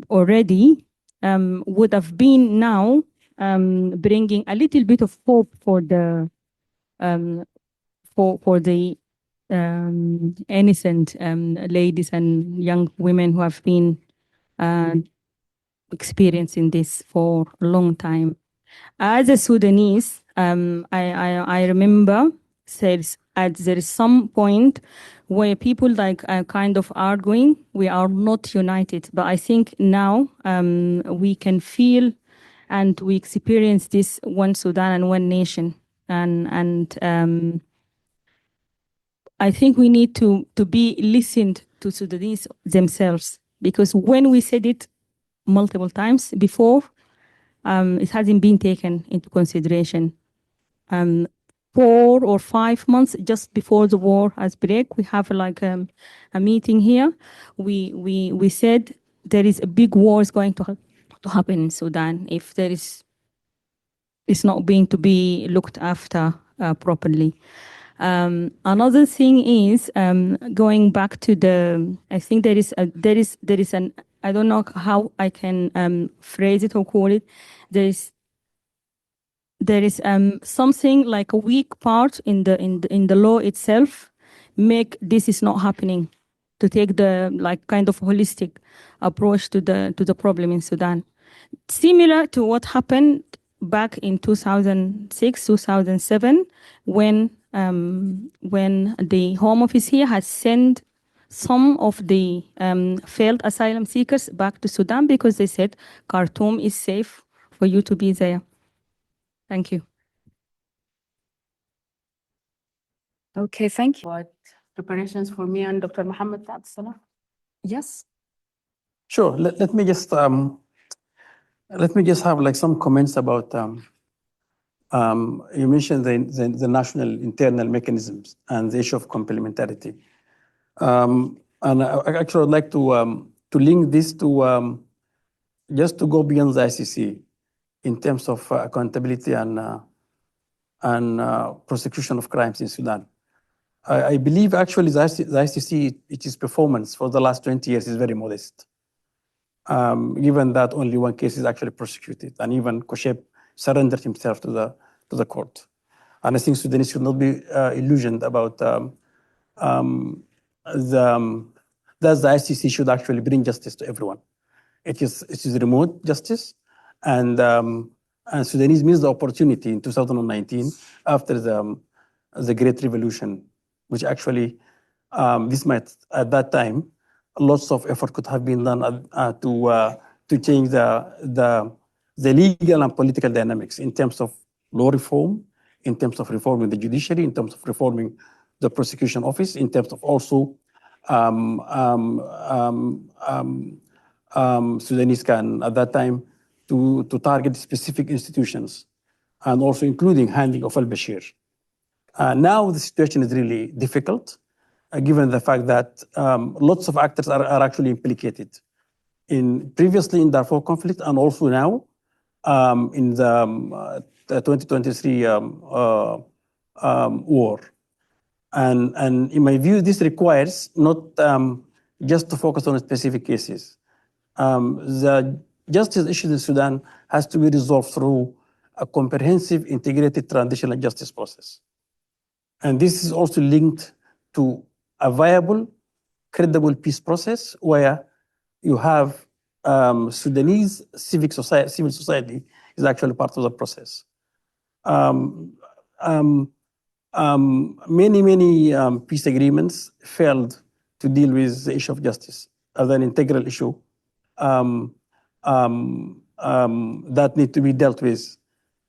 already would have been now bringing a little bit of hope for the innocent ladies and young women who have been experiencing this for a long time. As a Sudanese, I remember there is some point where people like are kind of arguing, we are not united. But I think now we can feel and we experience this one Sudan and one nation. And I think we need to be listened to Sudanese themselves, because when we said it multiple times before, it hasn't been taken into consideration. 4 or 5 months just before the war has break, we have like a meeting here. We said there is a big war is going to happen in Sudan if there is, it's not being to be looked after properly. Another thing is going back to the. I think there is an. I don't know how I can phrase it or call it. There is something like a weak part in the law itself. Make this is not happening. To take the like kind of holistic approach to the problem in Sudan, similar to what happened back in 2006, 2007, when the Home Office here has sent some of the failed asylum seekers back to Sudan because they said Khartoum is safe for you to be there. Thank you. Okay, thank you. What preparations for me and Dr. Mohammed Abdullah? Yes. Sure. Let me just have like some comments about you mentioned the national internal mechanisms and the issue of complementarity. And I actually would like to link this to just to go beyond the ICC in terms of accountability and and prosecution of crimes in Sudan. I believe actually the ICC, its performance for the last 20 years is very modest, given that only one case is actually prosecuted, and even Kosheb surrendered himself to the court. And I think Sudanese should not be illusioned about that the ICC should actually bring justice to everyone. It is remote justice, and Sudanese missed the opportunity in 2019 after the Great Revolution, which actually this might at that time lots of effort could have been done to change the legal and political dynamics in terms of law reform, in terms of reforming the judiciary, in terms of reforming the prosecution office, in terms of also Sudanese can at that time to target specific institutions, and also including handing of al-Bashir. Now the situation is really difficult, given the fact that lots of actors are actually implicated previously in Darfur conflict, and also now in the 2023 war. And in my view, this requires not just to focus on specific cases. The justice issues in Sudan has to be resolved through a comprehensive, integrated transitional justice process. And this is also linked to a viable, credible peace process where you have Sudanese civil society is actually part of the process. Many peace agreements failed to deal with the issue of justice as an integral issue that need to be dealt with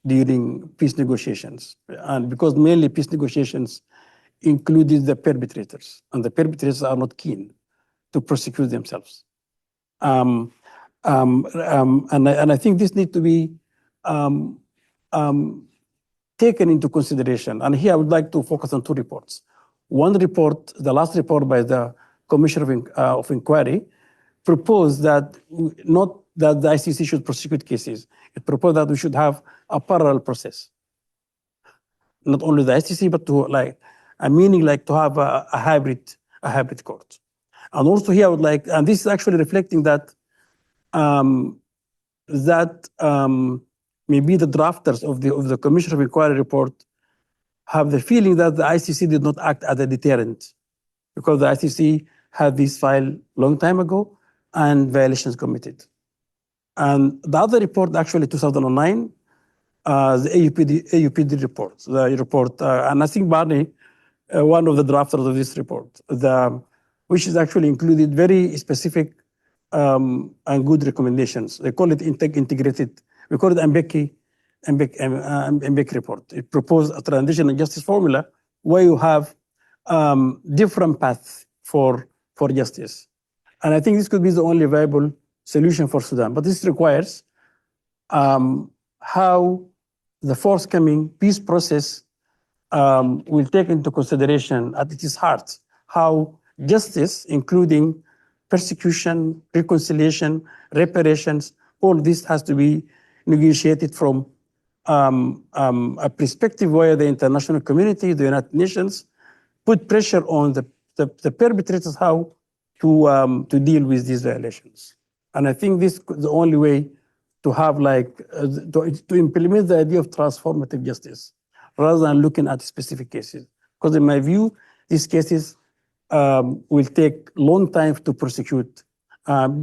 during peace negotiations. And because mainly peace negotiations included the perpetrators, and the perpetrators are not keen to prosecute themselves. And I think this needs to be taken into consideration. And here I would like to focus on two reports. One report, the last report by the Commission of Inquiry, proposed that not that the ICC should prosecute cases. It proposed that we should have a parallel process. Not only the ICC, but to to have a hybrid court. And also here I would like, and this is actually reflecting that maybe the drafters of the Commission of Inquiry report have the feeling that the ICC did not act as a deterrent, because the ICC had this file long time ago and violations committed. And the other report, actually 2009, the AUPD report, and I think Barney, one of the drafters of this report, which is actually included very specific and good recommendations. They call it integrated. We call it Mbeki report. It proposed a transitional justice formula where you have different paths for justice. And I think this could be the only viable solution for Sudan. But this requires how the forthcoming peace process will take into consideration at its heart how justice, including persecution, reconciliation, reparations, all this has to be negotiated from a perspective where the international community, the United Nations, put pressure on the perpetrators how to deal with these violations. And I think this is the only way to have to implement the idea of transformative justice rather than looking at specific cases. Because in my view, these cases will take long time to prosecute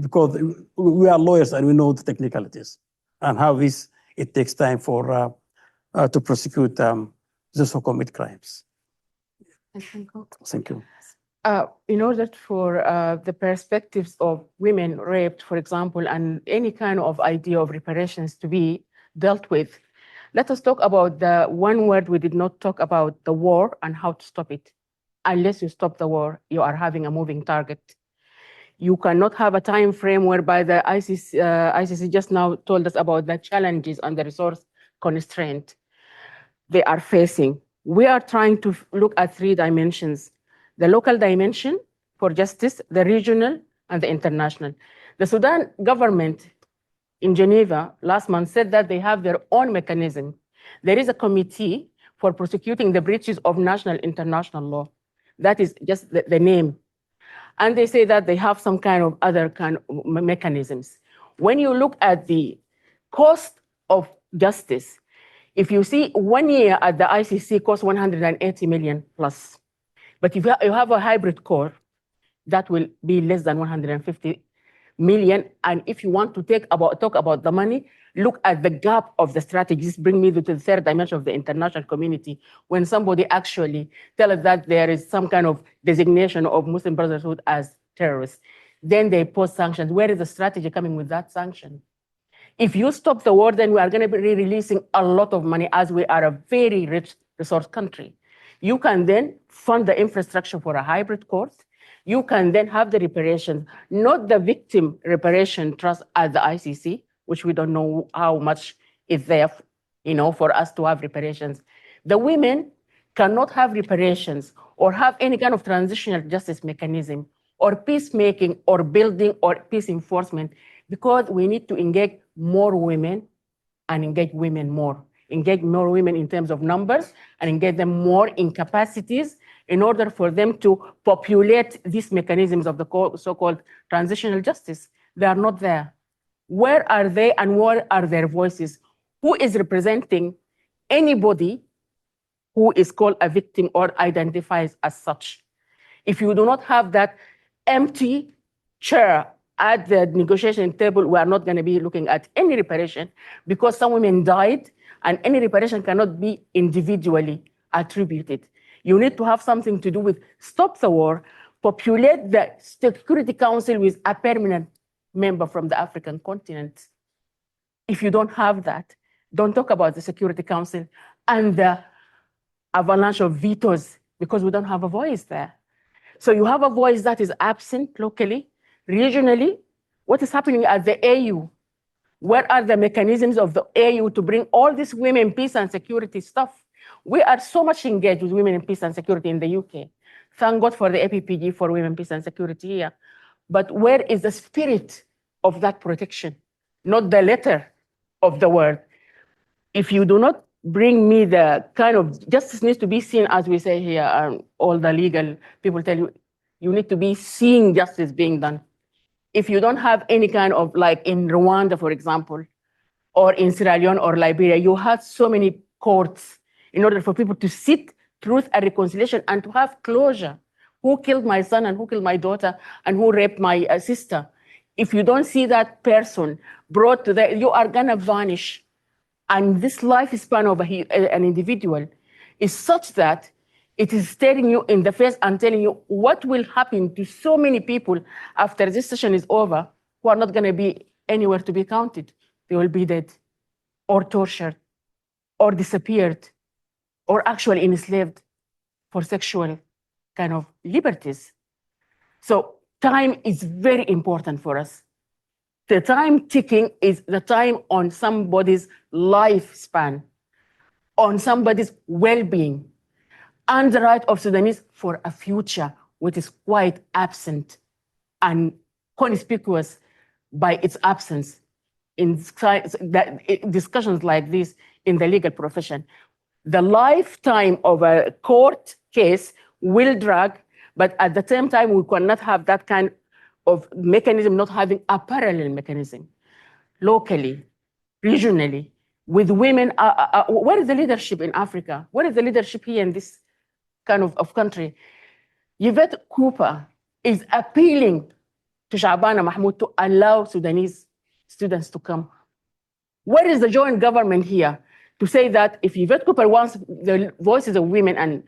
because we are lawyers and we know the technicalities and how it takes time to prosecute those who commit crimes. Thank you. In order for the perspectives of women raped, for example, and any kind of idea of reparations to be dealt with, let us talk about the one word we did not talk about, the war and how to stop it. Unless you stop the war, you are having a moving target. You cannot have a time frame whereby the ICC just now told us about the challenges and the resource constraint they are facing. We are trying to look at 3 dimensions: the local dimension for justice, the regional, and the international. The Sudan government in Geneva last month said that they have their own mechanism. There is a committee for prosecuting the breaches of national international law. That is just the name. And they say that they have some kind of other kind of mechanisms. When you look at the cost of justice, if you see 1 year at the ICC costs 180 million plus, but if you have a hybrid court, that will be less than 150 million. And if you want to talk about the money, look at the gap of the strategies. Bring me to the third dimension of the international community. When somebody actually tells us that there is some kind of designation of Muslim Brotherhood as terrorists, then they pose sanctions. Where is the strategy coming with that sanction? If you stop the war, then we are going to be releasing a lot of money, as we are a very rich resource country. You can then fund the infrastructure for a hybrid court. You can then have the reparations, not the victim reparation trust at the ICC, which we don't know how much is there, for us to have reparations. The women cannot have reparations or have any kind of transitional justice mechanism or peacemaking or building or peace enforcement, because we need to engage more women and engage women more. Engage more women in terms of numbers and engage them more in capacities in order for them to populate these mechanisms of the so-called transitional justice. They are not there. Where are they and where are their voices? Who is representing anybody who is called a victim or identifies as such? If you do not have that empty chair at the negotiation table, we are not going to be looking at any reparation, because some women died and any reparation cannot be individually attributed. You need to have something to do with stop the war, populate the Security Council with a permanent member from the African continent. If you don't have that, don't talk about the Security Council and the avalanche of vetoes, because we don't have a voice there. So you have a voice that is absent locally, regionally. What is happening at the AU? Where are the mechanisms of the AU to bring all this women, peace and security stuff? We are so much engaged with women in peace and security in the UK. Thank God for the APPG for women, peace and security here. But where is the spirit of that protection? Not the letter of the word. If you do not bring me the kind of justice needs to be seen, as we say here, all the legal people tell you, you need to be seeing justice being done. If you don't have any kind of, like in Rwanda, for example, or in Sierra Leone or Liberia, you have so many courts in order for people to seek truth and reconciliation and to have closure. Who killed my son and who killed my daughter and who raped my sister? If you don't see that person brought to that, you are gonna vanish. And this lifespan of an individual is such that it is staring you in the face and telling you what will happen to so many people after this session is over, who are not going to be anywhere to be counted. They will be dead or tortured or disappeared or actually enslaved for sexual kind of liberties. So time is very important for us. The time ticking is the time on somebody's lifespan, on somebody's well-being, and the right of Sudanese for a future which is quite absent and conspicuous by its absence in discussions like this in the legal profession. The lifetime of a court case will drag, but at the same time, we cannot have that kind of mechanism not having a parallel mechanism locally, regionally, with women. Where is the leadership in Africa? Where is the leadership here in this kind of country? Yvette Cooper is appealing to Shabana Mahmoud to allow Sudanese students to come. Where is the joint government here to say that if Yvette Cooper wants the voices of women and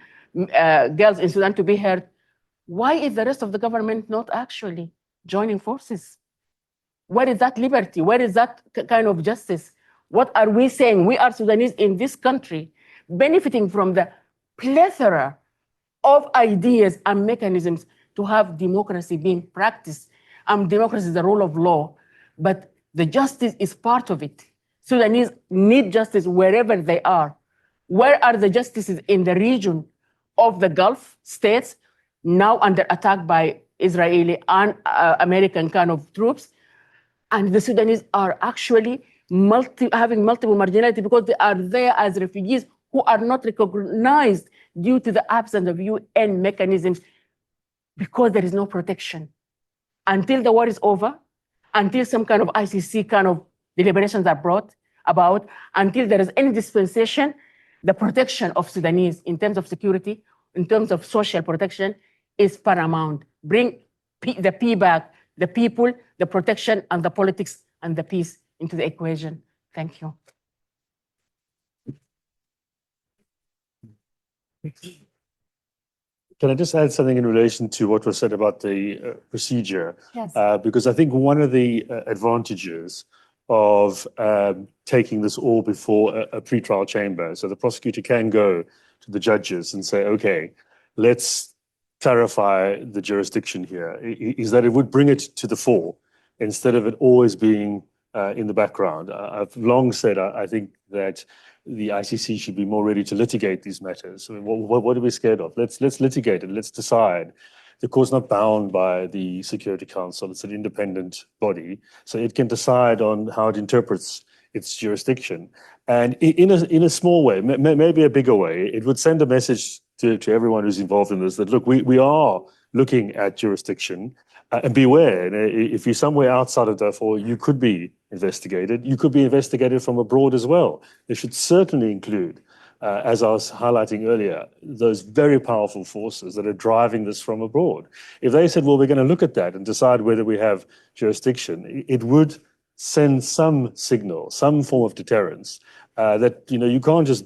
girls in Sudan to be heard, why is the rest of the government not actually joining forces? Where is that liberty? Where is that kind of justice? What are we saying? We are Sudanese in this country, benefiting from the plethora of ideas and mechanisms to have democracy being practiced. Democracy is the rule of law, but the justice is part of it. Sudanese need justice wherever they are. Where are the justices in the region of the Gulf states, now under attack by Israeli and American kind of troops? And the Sudanese are actually having multiple marginality because they are there as refugees who are not recognized due to the absence of UN mechanisms because there is no protection. Until the war is over, until some kind of ICC kind of deliberations are brought about, until there is any dispensation, the protection of Sudanese in terms of security, in terms of social protection is paramount. Bring the P back, the people, the protection, and the politics and the peace into the equation. Thank you. Can I just add something in relation to what was said about the procedure? Yes. Because I think one of the advantages of taking this all before a pretrial chamber, so the prosecutor can go to the judges and say, okay, let's clarify the jurisdiction here, is that it would bring it to the fore instead of it always being in the background. I've long said I think that the ICC should be more ready to litigate these matters. I mean, what are we scared of? Let's litigate it. Let's decide. The court's not bound by the Security Council. It's an independent body, so it can decide on how it interprets its jurisdiction. And in a small way, maybe a bigger way, it would send a message to everyone who's involved in this that, look, we are looking at jurisdiction. And beware, if you're somewhere outside of Darfur, you could be investigated. You could be investigated from abroad as well. They should certainly include, as I was highlighting earlier, those very powerful forces that are driving this from abroad. If they said, well, we're going to look at that and decide whether we have jurisdiction, it would send some signal, some form of deterrence that, you can't just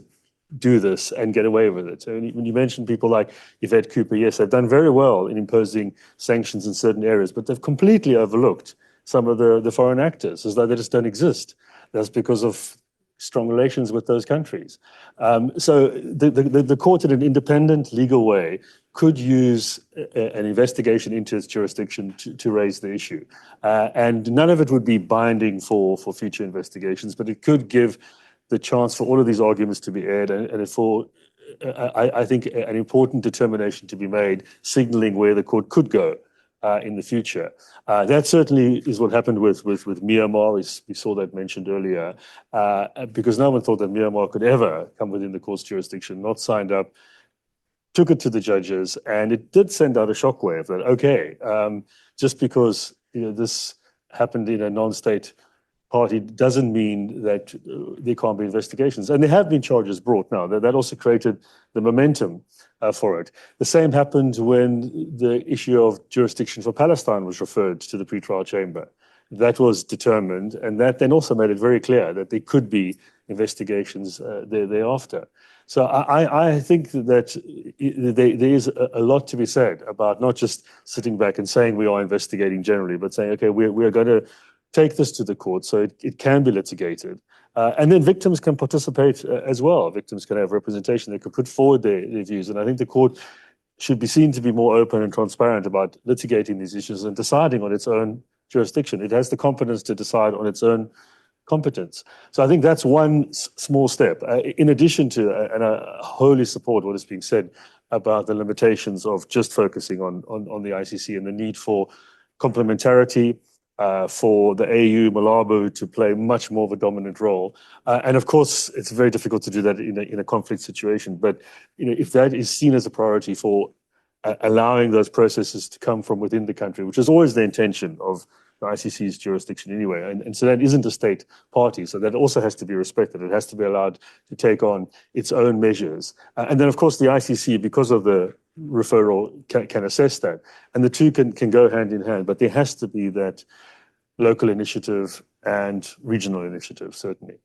do this and get away with it. So when you mention people like Yvette Cooper, yes, they've done very well in imposing sanctions in certain areas, but they've completely overlooked some of the foreign actors, as though they just don't exist. That's because of strong relations with those countries. So the court, in an independent legal way, could use an investigation into its jurisdiction to raise the issue. And none of it would be binding for future investigations, but it could give the chance for all of these arguments to be aired and for, I think, an important determination to be made, signaling where the court could go in the future. That certainly is what happened with Myanmar. We saw that mentioned earlier, because no one thought that Myanmar could ever come within the court's jurisdiction, not signed up, took it to the judges, and it did send out a shockwave that, okay, just because this happened in a non-state party doesn't mean that there can't be investigations. And there have been charges brought now. That also created the momentum for it. The same happened when the issue of jurisdiction for Palestine was referred to the pretrial chamber. That was determined, and that then also made it very clear that there could be investigations thereafter. So I think that there is a lot to be said about not just sitting back and saying we are investigating generally, but saying, okay, we're going to take this to the court so it can be litigated. And then victims can participate as well. Victims can have representation. They can put forward their views. And I think the court should be seen to be more open and transparent about litigating these issues and deciding on its own jurisdiction. It has the competence to decide on its own competence. So I think that's one small step. In addition to, and I wholly support what is being said about the limitations of just focusing on the ICC and the need for complementarity, for the AU, Malabo to play much more of a dominant role. And of course, it's very difficult to do that in a conflict situation. But if that is seen as a priority for allowing those processes to come from within the country, which is always the intention of the ICC's jurisdiction anyway. And Sudan isn't a state party, so that also has to be respected. It has to be allowed to take on its own measures. And then, of course, the ICC, because of the referral, can assess that. And the two can go hand in hand, but there has to be that local initiative and regional initiative, certainly.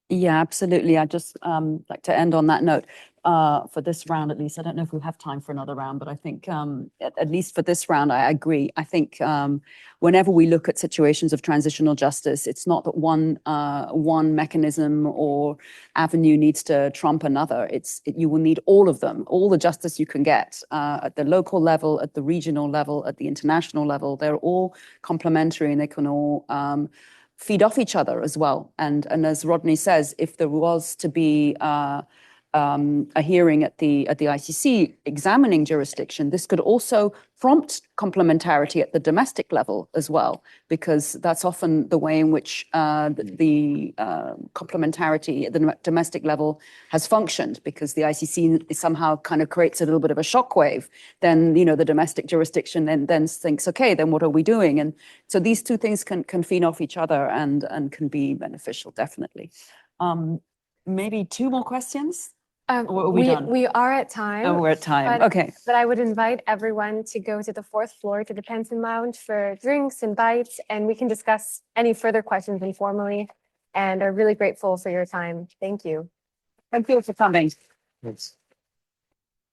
Yeah, absolutely. I'd just like to end on that note. For this round, at least, I don't know if we have time for another round, but I think at least for this round, I agree. I think whenever we look at situations of transitional justice, it's not that one mechanism or avenue needs to trump another. You will need all of them, all the justice you can get at the local level, at the regional level, at the international level. They're all complementary and they can all feed off each other as well. And as Rodney says, if there was to be a hearing at the ICC examining jurisdiction, this could also prompt complementarity at the domestic level as well, because that's often the way in which the complementarity at the domestic level has functioned, because the ICC somehow kind of creates a little bit of a shockwave. Then, you know, the domestic jurisdiction then thinks, okay, then what are we doing? And so these two things can feed off each other and can be beneficial, definitely. Maybe two more questions? Or are we done? We are at time. Oh, we're at time. Okay. But I would invite everyone to go to the fourth floor to the Pension Lounge for drinks and bites, and we can discuss any further questions informally, and are really grateful for your time. Thank you. Thank you for coming. Thanks.